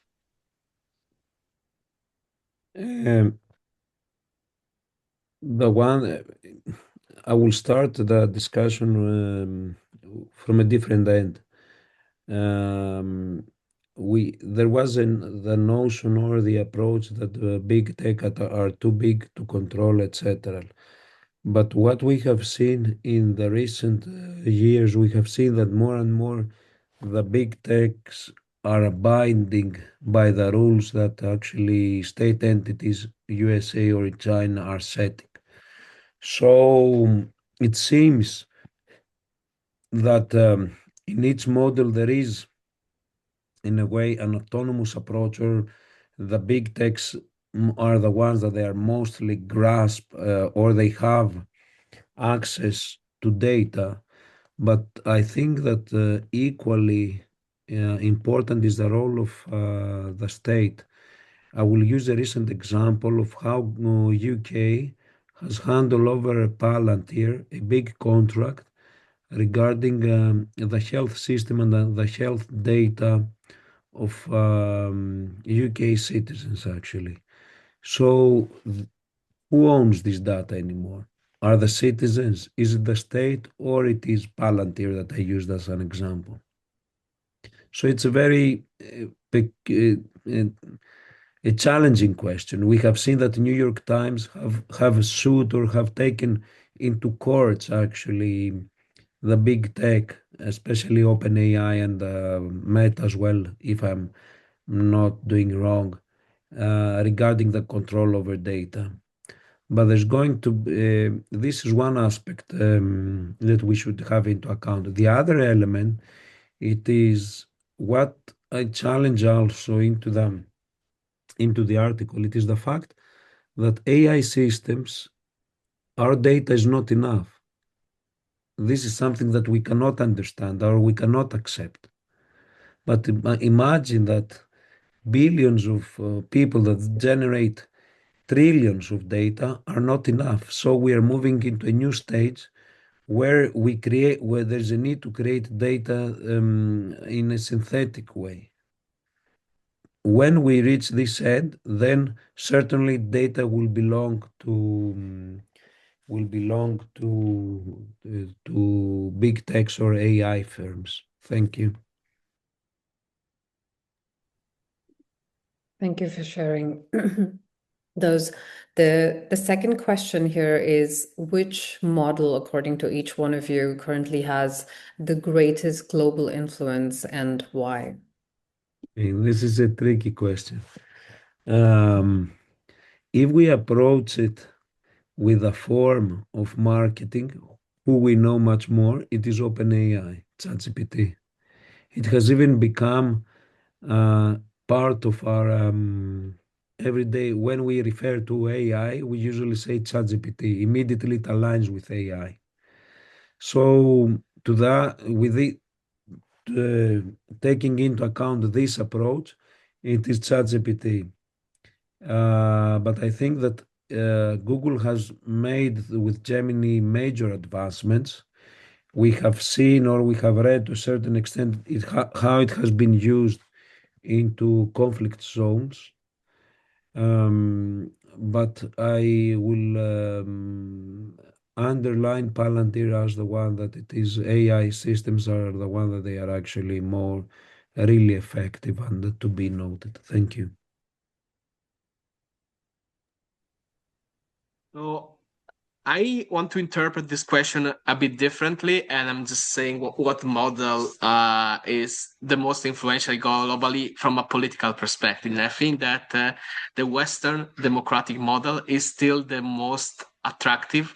The one I will start the discussion from a different end. There was the notion or the approach that big tech are too big to control, etc. But what we have seen in the recent years, we have seen that more and more the big techs are abiding by the rules that actually state entities, USA or China, are setting. So it seems that in each model there is, in a way, an autonomous approach, or the big techs are the ones that they are mostly grasp or they have access to data. But I think that equally important is the role of the state. I will use a recent example of how UK has handed over Palantir, a big contract regarding the health system and the health data of UK citizens, actually. So who owns this data anymore? Are the citizens? Is it the state, or it is Palantir that I used as an example? So it's a very a challenging question. We have seen that the New York Times have sued or have taken into courts actually the big tech, especially OpenAI and Meta as well, if I'm not doing wrong, regarding the control over data. But there's going to this is one aspect that we should have into account. The other element, it is what I challenge also into the article. It is the fact that AI systems, our data is not enough. This is something that we cannot understand or we cannot accept. But imagine that billions of people that generate trillions of data are not enough. So we are moving into a new stage where there's a need to create data in a synthetic way. When we reach this end, then certainly data will belong to big techs or AI firms. Thank you. Thank you for sharing those. The second question here is, which model, according to each one of you, currently has the greatest global influence and why? This is a tricky question. If we approach it with a form of marketing, who we know much more, it is OpenAI, ChatGPT. It has even become part of our every day. When we refer to AI, we usually say ChatGPT. Immediately, it aligns with AI. So, taking into account this approach, it is ChatGPT. But I think that Google has made with Gemini major advancements. We have seen or we have read to a certain extent how it has been used into conflict zones. But I will underline Palantir as the one that it is AI systems are the one that they are actually more really effective and to be noted. Thank you. So I want to interpret this question a bit differently, and I'm just saying what model is the most influential globally from a political perspective. And I think that the Western democratic model is still the most attractive,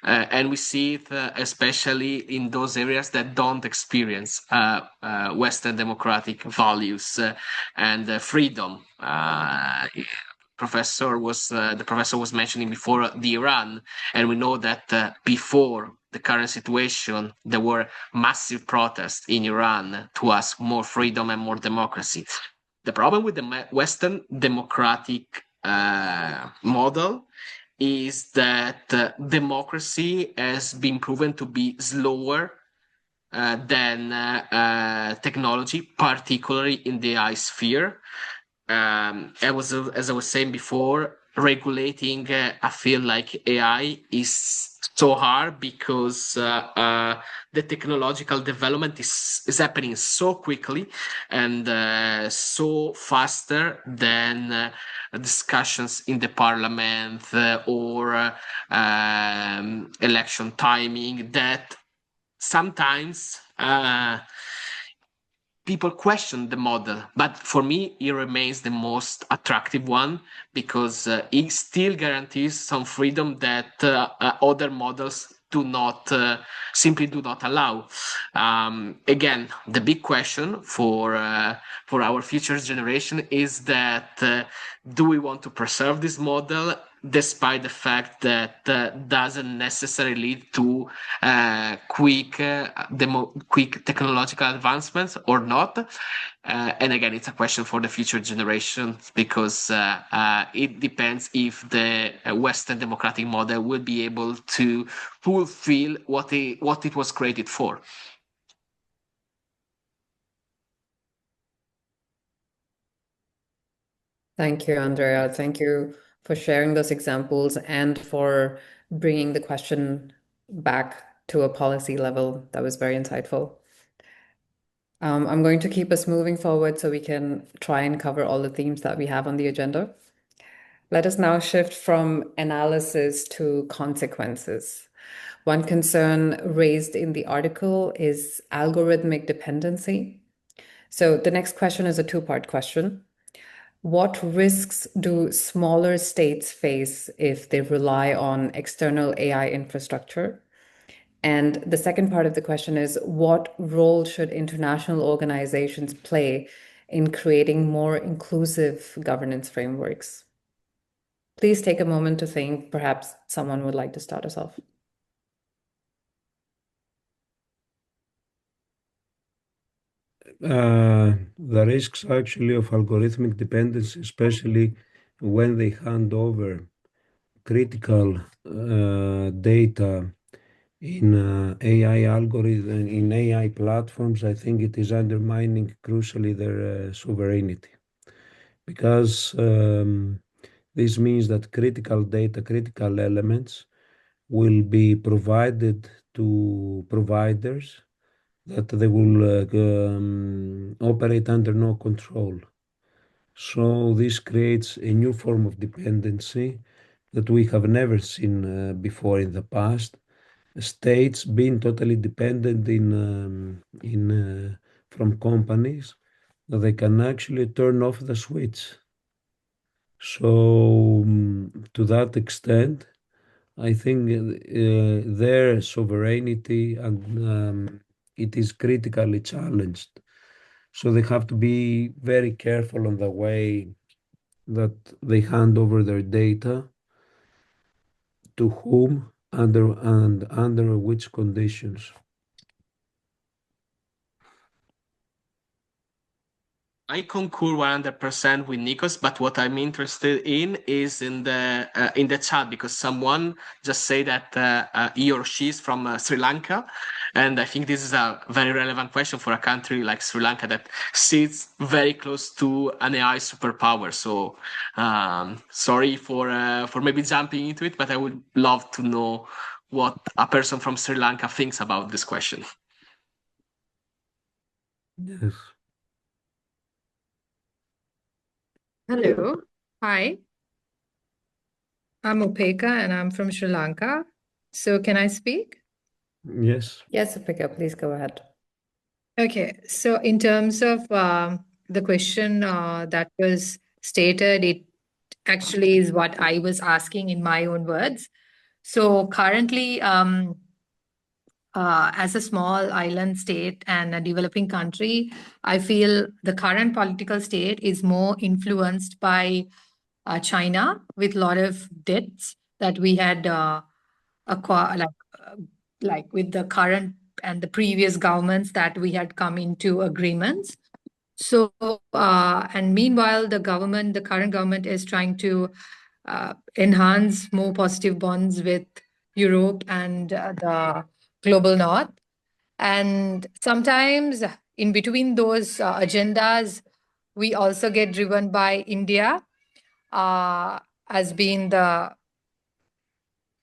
and we see it especially in those areas that don't experience Western democratic values and freedom. The professor was mentioning before the Iran, and we know that before the current situation, there were massive protests in Iran to ask more freedom and more democracy. The problem with the Western democratic model is that democracy has been proven to be slower than technology, particularly in the AI sphere. As I was saying before, regulating a field like AI is so hard because the technological development is happening so quickly and so faster than discussions in the parliament or election timing that sometimes people question the model, but for me, it remains the most attractive one because it still guarantees some freedom that other models simply do not allow. Again, the big question for our future generation is that do we want to preserve this model despite the fact that doesn't necessarily lead to quick technological advancements or not. And again, it's a question for the future generations because it depends if the Western democratic model will be able to fulfill what it was created for. Thank you, Andrea. Thank you for sharing those examples and for bringing the question back to a policy level. That was very insightful. I'm going to keep us moving forward so we can try and cover all the themes that we have on the agenda. Let us now shift from analysis to consequences. One concern raised in the article is algorithmic dependency. So the next question is a two-part question. What risks do smaller states face if they rely on external AI infrastructure? And the second part of the question is, what role should international organizations play in creating more inclusive governance frameworks? Please take a moment to think. Perhaps someone would like to start us off. The risks actually of algorithmic dependency, especially when they hand over critical data in AI algorithm, in AI platforms, I think it is undermining crucially their sovereignty, because this means that critical data, critical elements will be provided to providers that they will operate under no control. So this creates a new form of dependency that we have never seen before in the past. States being totally dependent from companies that they can actually turn off the switch. So to that extent, I think their sovereignty and it is critically challenged. So they have to be very careful on the way that they hand over their data, to whom, and under which conditions. I concur 100% with Nikos, but what I'm interested in is in the chat, because someone just said that he or she is from Sri Lanka, and I think this is a very relevant question for a country like Sri Lanka that sits very close to an AI superpower. So sorry for maybe jumping into it, but I would love to know what a person from Sri Lanka thinks about this question. Yes. Hello. Hi. I'm Upeka and I'm from Sri Lanka. So can I speak? Yes. Yes, Upeka, please go ahead. Okay. So in terms of the question that was stated, it actually is what I was asking in my own words. So currently, as a small island state and a developing country, I feel the current political state is more influenced by China, with a lot of debts that we had acquired, like with the current and the previous governments that we had come into agreements. So, and meanwhile, the current government is trying to enhance more positive bonds with Europe and the global north. And sometimes in between those agendas, we also get driven by India as being the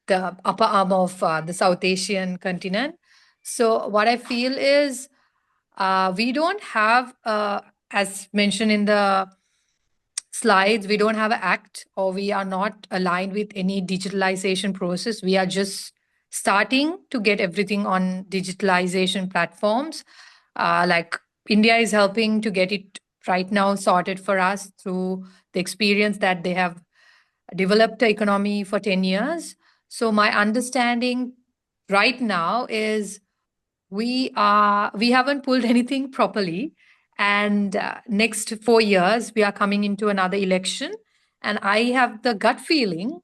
upper arm of the South Asian continent. So what I feel is we don't have, as mentioned in the slides, we don't have an act, or we are not aligned with any digitalization process. We are just starting to get everything on digitalization platforms. Like India is helping to get it right now sorted for us through the experience that they have developed the economy for 10 years. So my understanding right now is we haven't pulled anything properly, and next 4 years we are coming into another election, and I have the gut feeling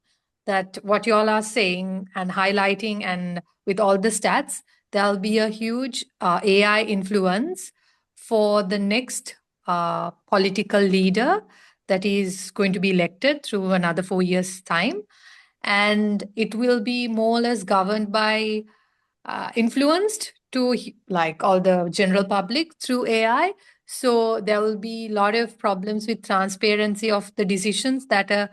that what you all are saying and highlighting, and with all the stats, there'll be a huge AI influence for the next political leader that is going to be elected through another 4 years' time. And it will be more or less governed by, influenced to like all the general public through AI. So there will be a lot of problems with transparency of the decisions that are,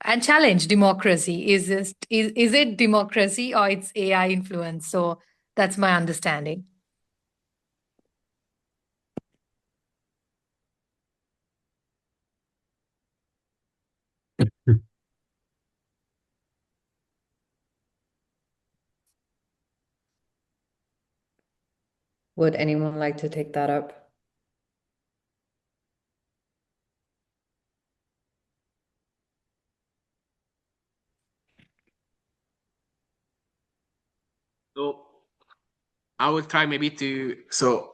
and challenge democracy. Is it democracy or it's AI influence? So that's my understanding. Would anyone like to take that up? So I will try maybe to. So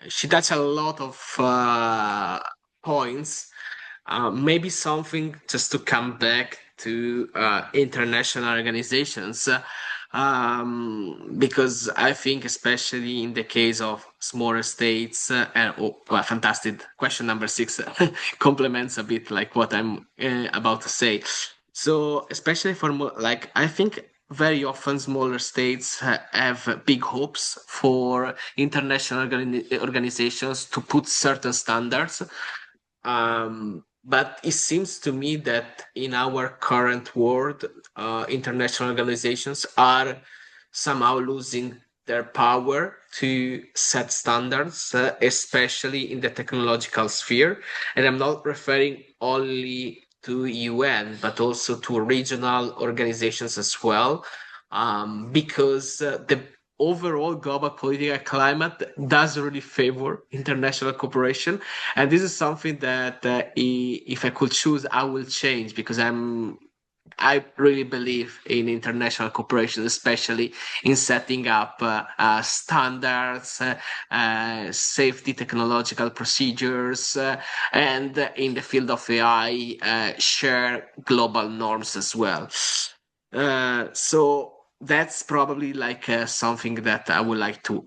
she touched a lot of points. Maybe something just to come back to international organizations, because I think, especially in the case of smaller states, and well, fantastic question number 6 complements a bit like what I'm about to say. So, especially for like, I think very often smaller states have big hopes for international organizations to put certain standards. But it seems to me that in our current world, international organizations are somehow losing their power to set standards, especially in the technological sphere. And I'm not referring only to UN, but also to regional organizations as well, because the overall global political climate doesn't really favor international cooperation. And this is something that if I could choose, I will change, because I really believe in international cooperation, especially in setting up standards, safety technological procedures, and in the field of AI, share global norms as well. So that's probably like something that I would like to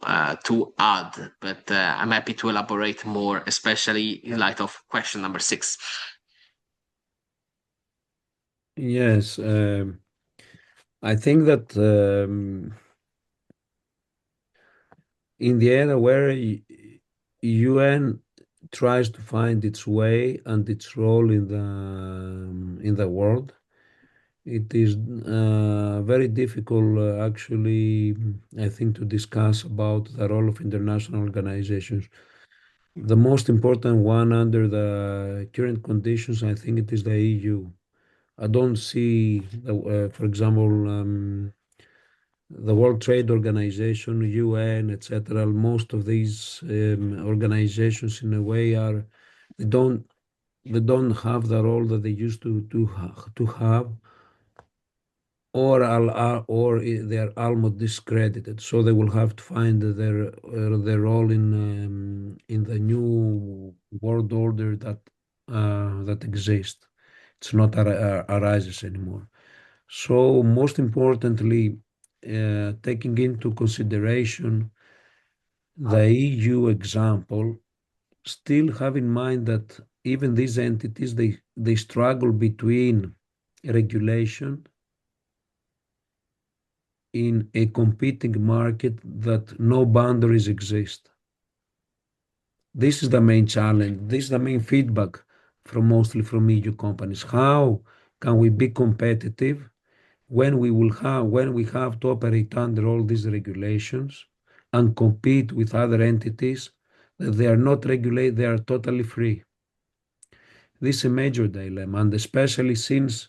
add, but I'm happy to elaborate more, especially in light of question number 6. Yes, I think that in the era where UN tries to find its way and its role in the world, it is very difficult, actually, I think, to discuss about the role of international organizations. The most important one under the current conditions, I think it is the EU. I don't see, for example, the World Trade Organization, UN, etc. Most of these organizations, in a way, they don't have the role that they used to have, or they are almost discredited. So they will have to find their role in the new world order that exists. It's not arises anymore. So most importantly, taking into consideration the EU example, still have in mind that even these entities, they struggle between regulation in a competing market that no boundaries exist. This is the main challenge. This is the main feedback mostly from EU companies. How can we be competitive when we have to operate under all these regulations and compete with other entities that they are not regulated, they are totally free? This is a major dilemma, and especially since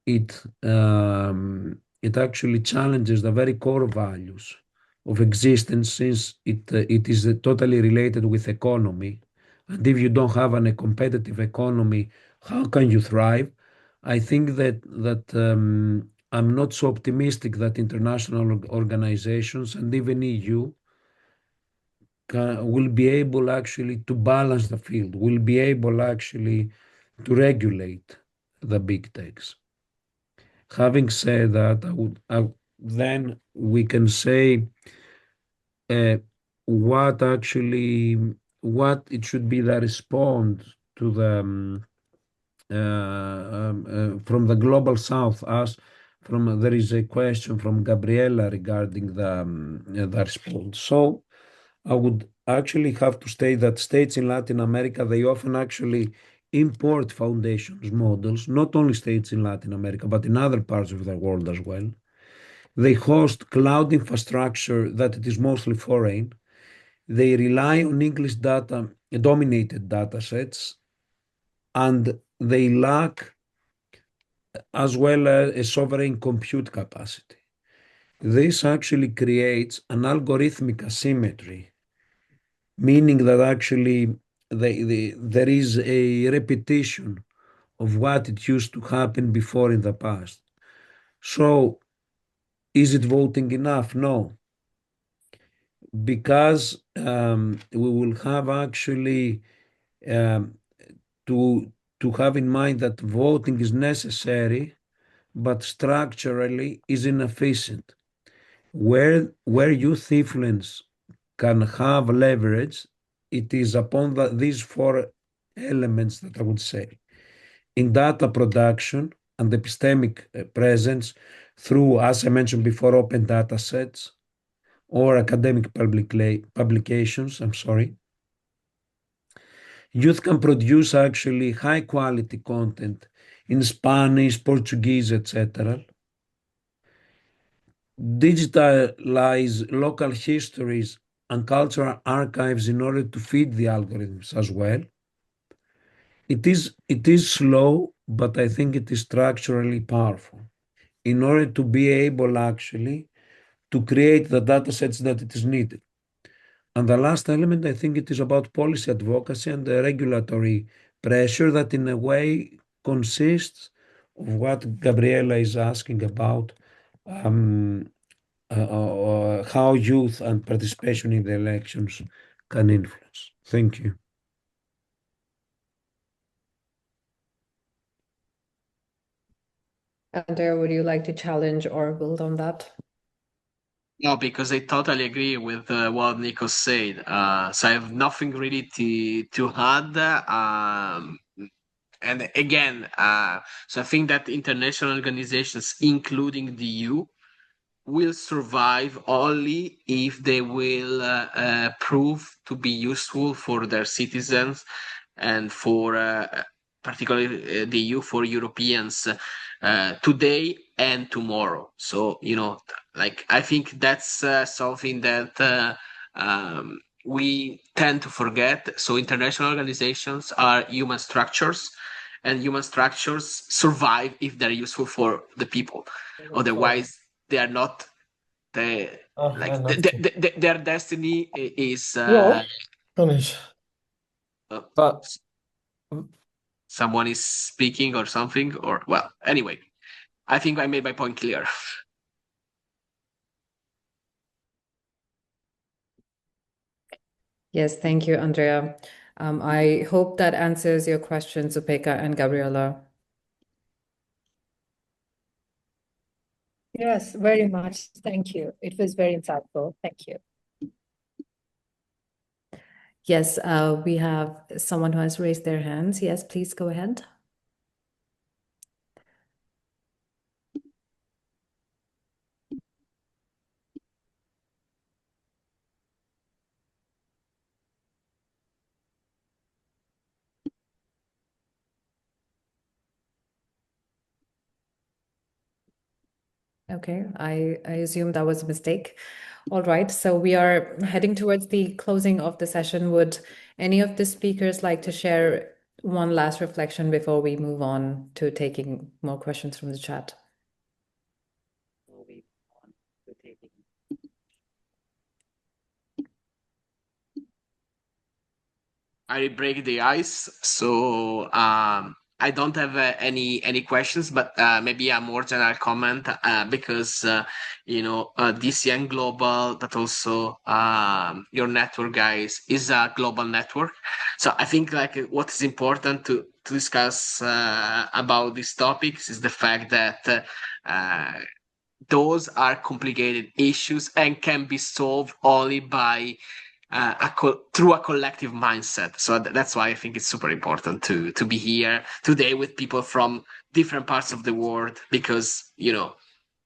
it actually challenges the very core values of existence, since it is totally related with economy. And if you don't have a competitive economy, how can you thrive? I think that I'm not so optimistic that international organizations and even EU will be able actually to balance the field, will be able actually to regulate the big techs. Having said that, then we can say what it should be the response to the from the global south. There is a question from Gabriela regarding the response. So I would actually have to state that states in Latin America, they often actually import foundations models, not only states in Latin America, but in other parts of the world as well. They host cloud infrastructure that it is mostly foreign. They rely on English data, dominated data sets, and they lack as well a sovereign compute capacity. This actually creates an algorithmic asymmetry, meaning that actually there is a repetition of what it used to happen before in the past. So is it voting enough? No, because we will have actually um, to have in mind that voting is necessary, but structurally is inefficient. Where youth influence can have leverage, it is upon these four elements that I would say. In data production and epistemic presence through, as I mentioned before, open data sets or academic publications, youth can produce actually high quality content in Spanish, Portuguese, etc. Digitalize local histories and cultural archives in order to feed the algorithms as well. It is slow, but I think it is structurally powerful in order to be able actually to create the data sets that it is needed. And the last element, I think it is about policy advocacy and the regulatory pressure that in a way consists of what Gabriela is asking about, how youth and participation in the elections can influence. Thank you. Andrea, would you like to challenge or build on that? No, because I totally agree with what Nikos said. So I have nothing really to add. And again, so I think that international organizations, including the EU, will survive only if they will prove to be useful for their citizens and for particularly the EU for Europeans today and tomorrow. So, like I think that's something that we tend to forget. So international organizations are human structures, and human structures survive if they're useful for the people. Otherwise, they are not their destiny is Finish. But someone is speaking or something, or well, anyway, I think I made my point clear. Yes, thank you, Andrea. I hope that answers your questions, Upeka and Gabriela. Yes, very much. Thank you. It was very insightful. Thank you. Yes, we have someone who has raised their hands. Yes, please go ahead. Okay, I assume that was a mistake. All right, so we are heading towards the closing of the session. Would any of the speakers like to share one last reflection before we move on to taking more questions from the chat? I break the ice, so I don't have any questions, but maybe a more general comment because DCN Global, but also your network, guys, is a global network. So I think like what is important to to discuss about these topics is the fact that those are complicated issues and can be solved only by through a collective mindset. So that's why I think it's super important to be here today with people from different parts of the world, because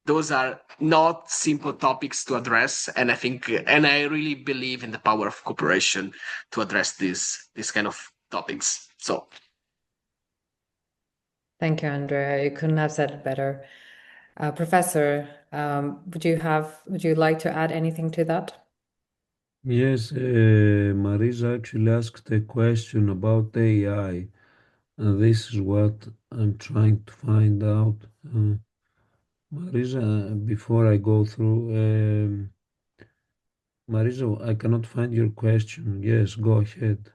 those are not simple topics to address, and I really believe in the power of cooperation to address this kind of topics. So thank you, Andrea. You couldn't have said it better. Professor, would you like to add anything to that? Yes, Marisa actually asked a question about AI, and this is what I'm trying to find out. Marisa, before I go through, Marisa, I cannot find your question. Yes, go ahead.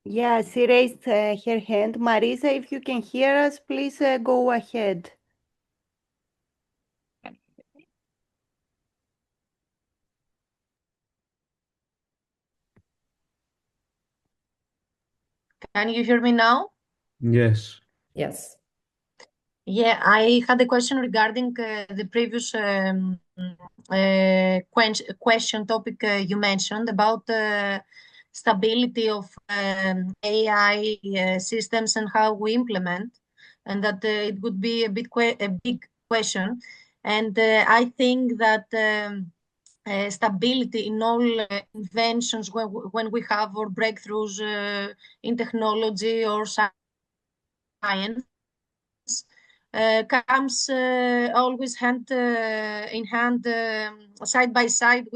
Yeah, she raised her hand. Marisa, if you can hear us, please go ahead. Can you hear me now? Yes. Yes. Yeah, I had a question regarding the previous question topic you mentioned about stability of AI systems and how we implement, and that it would be a big question. And I think that stability in all inventions when we have or breakthroughs in technology or science comes always hand in hand, side by side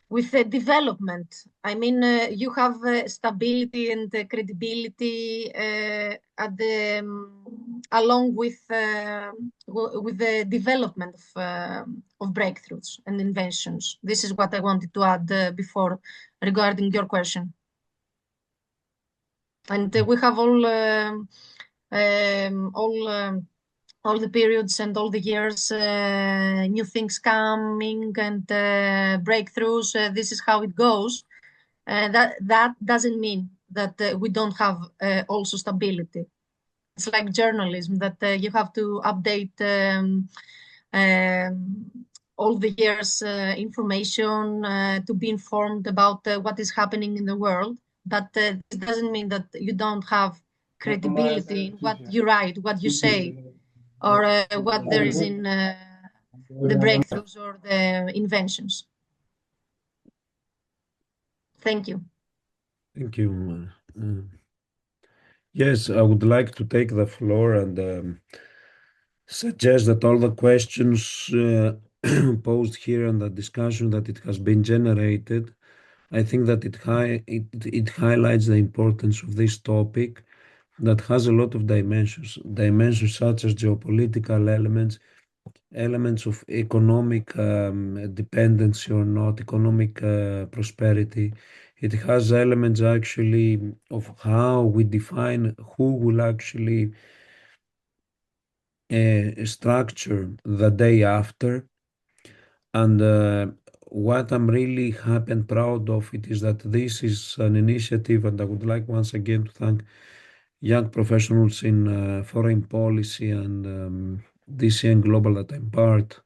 with the development. I mean, you have stability and credibility along with the development of breakthroughs and inventions. This is what I wanted to add before regarding your question. And we have all the periods and all the years, new things coming and breakthroughs. This is how it goes. That doesn't mean that we don't have also stability. It's like journalism, that you have to update all the years information to be informed about what is happening in the world. But it doesn't mean that you don't have credibility in what you write, what you say, or what there is in the breakthroughs or the inventions. Thank you. Thank you. Yes, I would like to take the floor and suggest that all the questions posed here and the discussion that it has been generated, I think that it highlights the importance of this topic that has a lot of dimensions such as geopolitical elements of economic dependency or not, economic prosperity. It has elements actually of how we define who will actually structure the day after. And what I'm really happy and proud of it is that this is an initiative, and I would like once again to thank young professionals in foreign policy and DCN Global that I'm part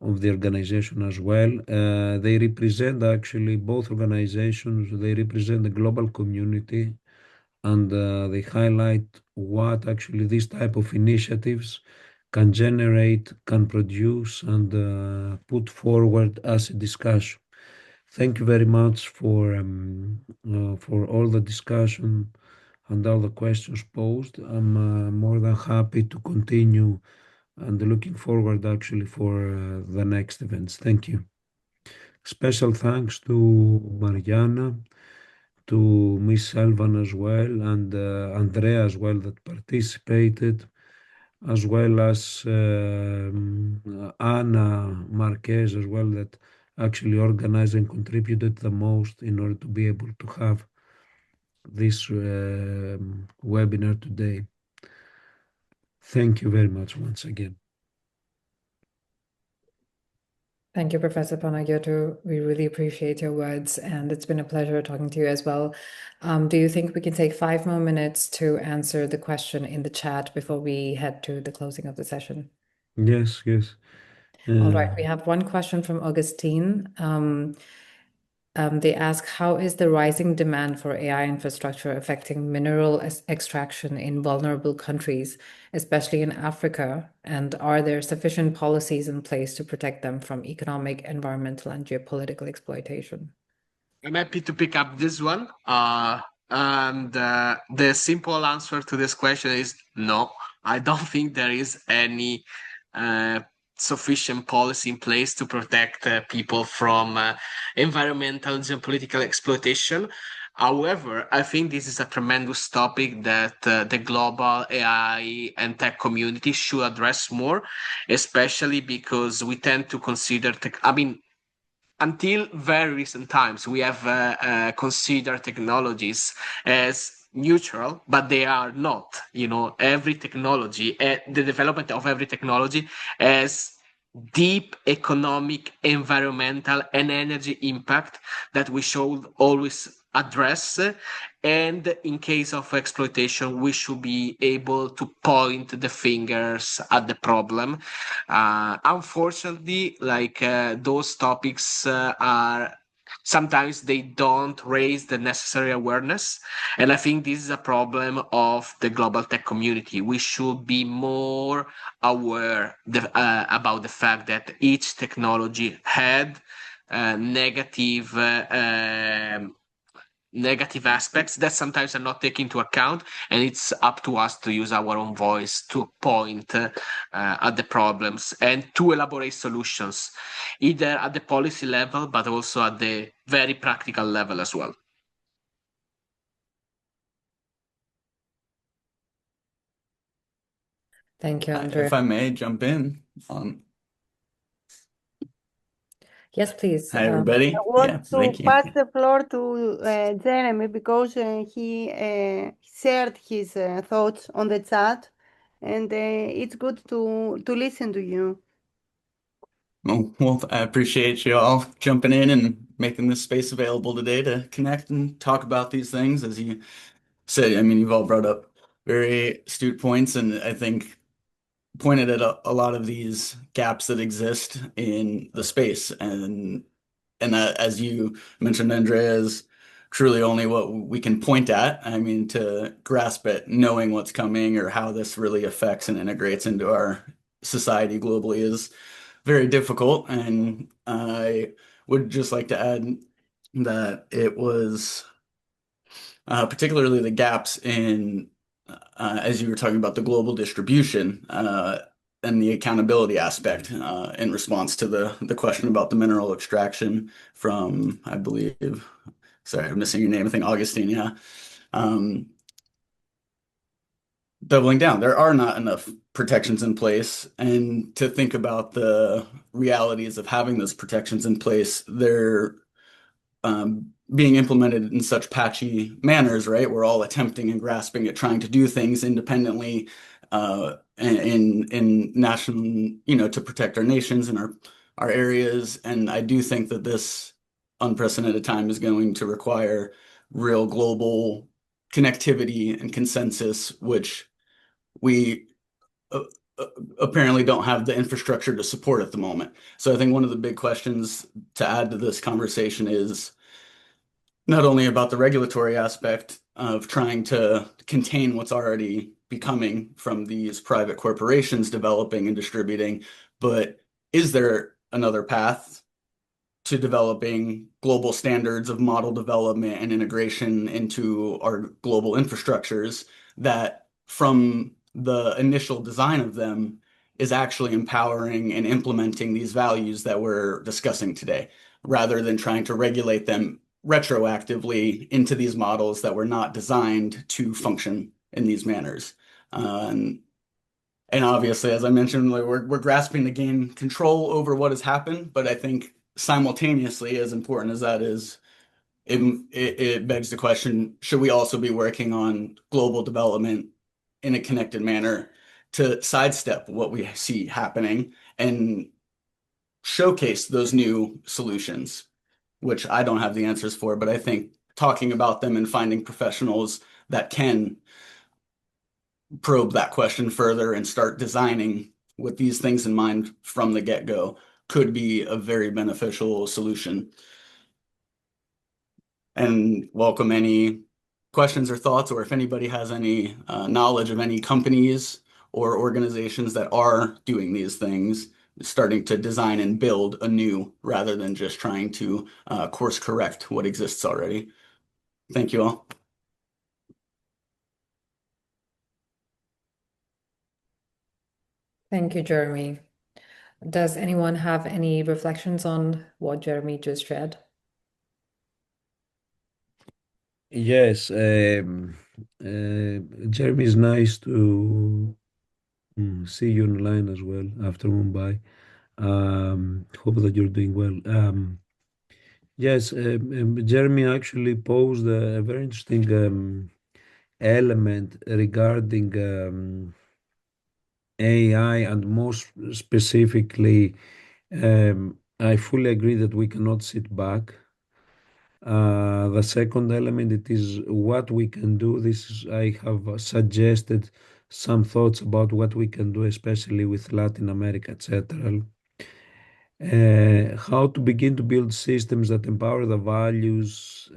of the organization as well. They represent actually both organizations, they represent the global community, and they highlight what actually these type of initiatives can generate, can produce, and put forward as a discussion. Thank you very much for all the discussion and all the questions posed. I'm more than happy to continue and looking forward actually for the next events. Thank you. Special thanks to Marianna, to Miss Selvan as well, and Andrea as well that participated, as well as Anna Márquez as well that actually organized and contributed the most in order to be able to have this webinar today. Thank you very much once again. Thank you, Professor Panagiotou. We really appreciate your words, and it's been a pleasure talking to you as well. Do you think we can take 5 more minutes to answer the question in the chat before we head to the closing of the session? Yes, yes. All right, we have one question from Augustine. They ask, how is the rising demand for AI infrastructure affecting mineral extraction in vulnerable countries, especially in Africa? And are there sufficient policies in place to protect them from economic, environmental, and geopolitical exploitation? I'm happy to pick up this one. And the simple answer to this question is no. I don't think there is any sufficient policy in place to protect people from environmental and geopolitical exploitation. However, I think this is a tremendous topic that the global AI and tech community should address more, especially because we tend to consider until very recent times, we have considered technologies as neutral, but they are not. Every technology, the development of every technology has deep economic, environmental, and energy impact that we should always address. And in case of exploitation, we should be able to point the fingers at the problem. Unfortunately, those topics are sometimes they don't raise the necessary awareness. And I think this is a problem of the global tech community. We should be more aware about the fact that each technology had negative aspects that sometimes are not taken into account, and it's up to us to use our own voice to point at the problems and to elaborate solutions, either at the policy level but also at the very practical level as well. Thank you, Andrea. If I may jump in on. Yes, please. Hi, everybody. I want Yeah, to thank you. pass the floor to Jeremy because he shared his thoughts on the chat, and it's good to listen to you. Well, I appreciate you all jumping in and making this space available today to connect and talk about these things. As you said, you've all brought up very astute points, and I think pointed at a lot of these gaps that exist in the space. And that, as you mentioned, Andrea, is truly only what we can point at. To grasp it, knowing what's coming or how this really affects and integrates into our society globally is very difficult. And I would just like to add that it was particularly the gaps in, as you were talking about the global distribution and the accountability aspect in response to the question about the mineral extraction from, I believe, sorry, I'm missing your name, I think Augustine, yeah. Doubling down, there are not enough protections in place, and to think about the realities of having those protections in place, they're being implemented in such patchy manners, right? We're all attempting and grasping at trying to do things independently in national, to protect our nations and our areas. And I do think that this unprecedented time is going to require real global connectivity and consensus, which we apparently don't have the infrastructure to support at the moment. So I think one of the big questions to add to this conversation is not only about the regulatory aspect of trying to contain what's already becoming from these private corporations developing and distributing, but is there another path to developing global standards of model development and integration into our global infrastructures that from the initial design of them is actually empowering and implementing these values that we're discussing today, rather than trying to regulate them retroactively into these models that were not designed to function in these manners. And obviously, as I mentioned, we're grasping to gain control over what has happened, but I think simultaneously, as important as that is, it begs the question, should we also be working on global development in a connected manner to sidestep what we see happening and showcase those new solutions, which I don't have the answers for, but I think talking about them and finding professionals that can probe that question further and start designing with these things in mind from the get-go could be a very beneficial solution. And welcome any questions or thoughts, or if anybody has any knowledge of any companies or organizations that are doing these things, starting to design and build anew rather than just trying to course correct what exists already. Thank you all. Thank you, Jeremy. Does anyone have any reflections on what Jeremy just read? Yes, Jeremy, is nice to see you online as well after Mumbai. Hope that you're doing well. Yes, Jeremy actually posed a very interesting element regarding AI, and most specifically, I fully agree that we cannot sit back. The second element, it is what we can do. I have suggested some thoughts about what we can do, especially with Latin America, etc. How to begin to build systems that empower the values.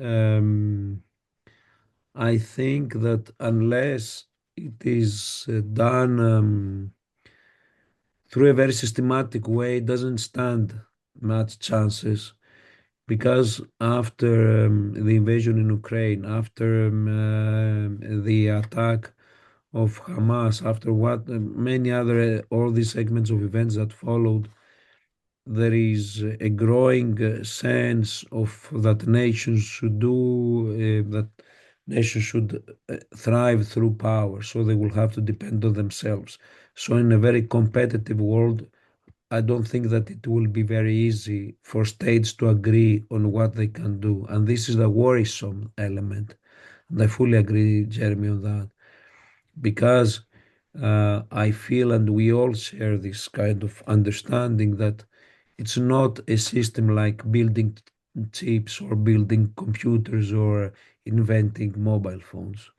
I think that unless it is done through a very systematic way, it doesn't stand much chances. Because after the invasion in Ukraine, after the attack of Hamas, after what many other all these segments of events that followed, there is a growing sense of that nations should thrive through power, so they will have to depend on themselves. So in a very competitive world, I don't think that it will be very easy for states to agree on what they can do. And this is the worrisome element. And I fully agree, Jeremy, on that. Because I feel, and we all share this kind of understanding, that it's not a system like building chips or building computers or inventing mobile phones.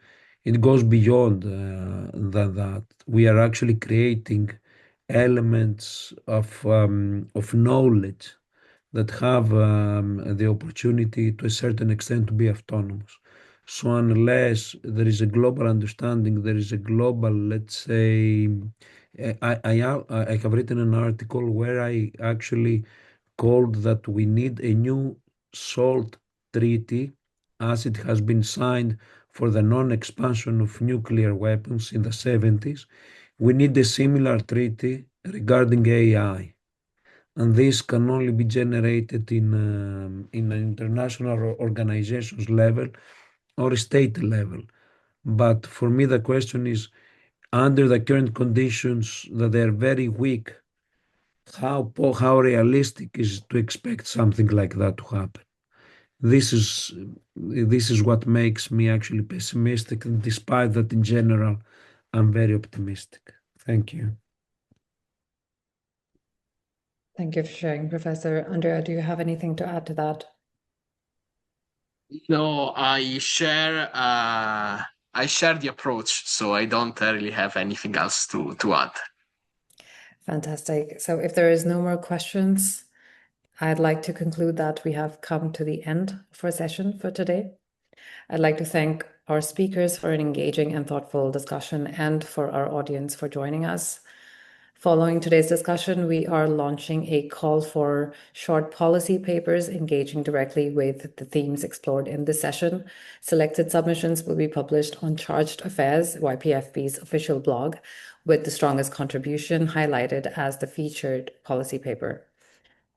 It goes beyond than that. We are actually creating elements of knowledge that have the opportunity to a certain extent to be autonomous. So unless there is a global understanding, there is a global, let's say, I have written an article where I actually called that we need a new SALT treaty, as it has been signed for the non-expansion of nuclear weapons in the 70s. We need a similar treaty regarding AI. And this can only be generated in an international organizations level or state level. But for me, the question is, under the current conditions that they are very weak, how realistic is to expect something like that to happen? This is what makes me actually pessimistic, and despite that, in general, I'm very optimistic. Thank you. Thank you for sharing, Professor. Andrea, do you have anything to add to that? No, I share the approach, so I don't really have anything else to add. Fantastic. So if there is no more questions, I'd like to conclude that we have come to the end of our session for today. I'd like to thank our speakers for an engaging and thoughtful discussion, and for our audience for joining us. Following today's discussion, we are launching a call for short policy papers engaging directly with the themes explored in this session. Selected submissions will be published on Charged Affairs, YPFP's official blog, with the strongest contribution highlighted as the featured policy paper.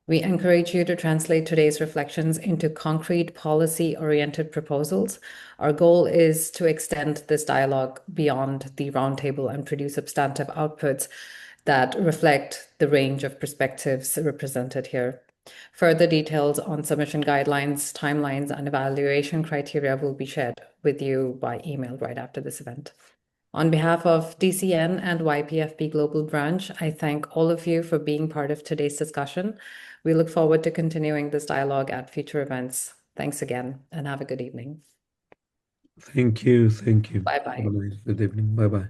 We encourage you to translate today's reflections into concrete policy-oriented proposals. Our goal is to extend this dialogue beyond the roundtable and produce substantive outputs that reflect the range of perspectives represented here. Further details on submission guidelines, timelines, and evaluation criteria will be shared with you by email right after this event. On behalf of DCN and YPFP Global Branch, I thank all of you for being part of today's discussion. We look forward to continuing this dialogue at future events. Thanks again, and have a good evening. Thank you. Thank you. Bye-bye. Have a nice good evening. Bye-bye.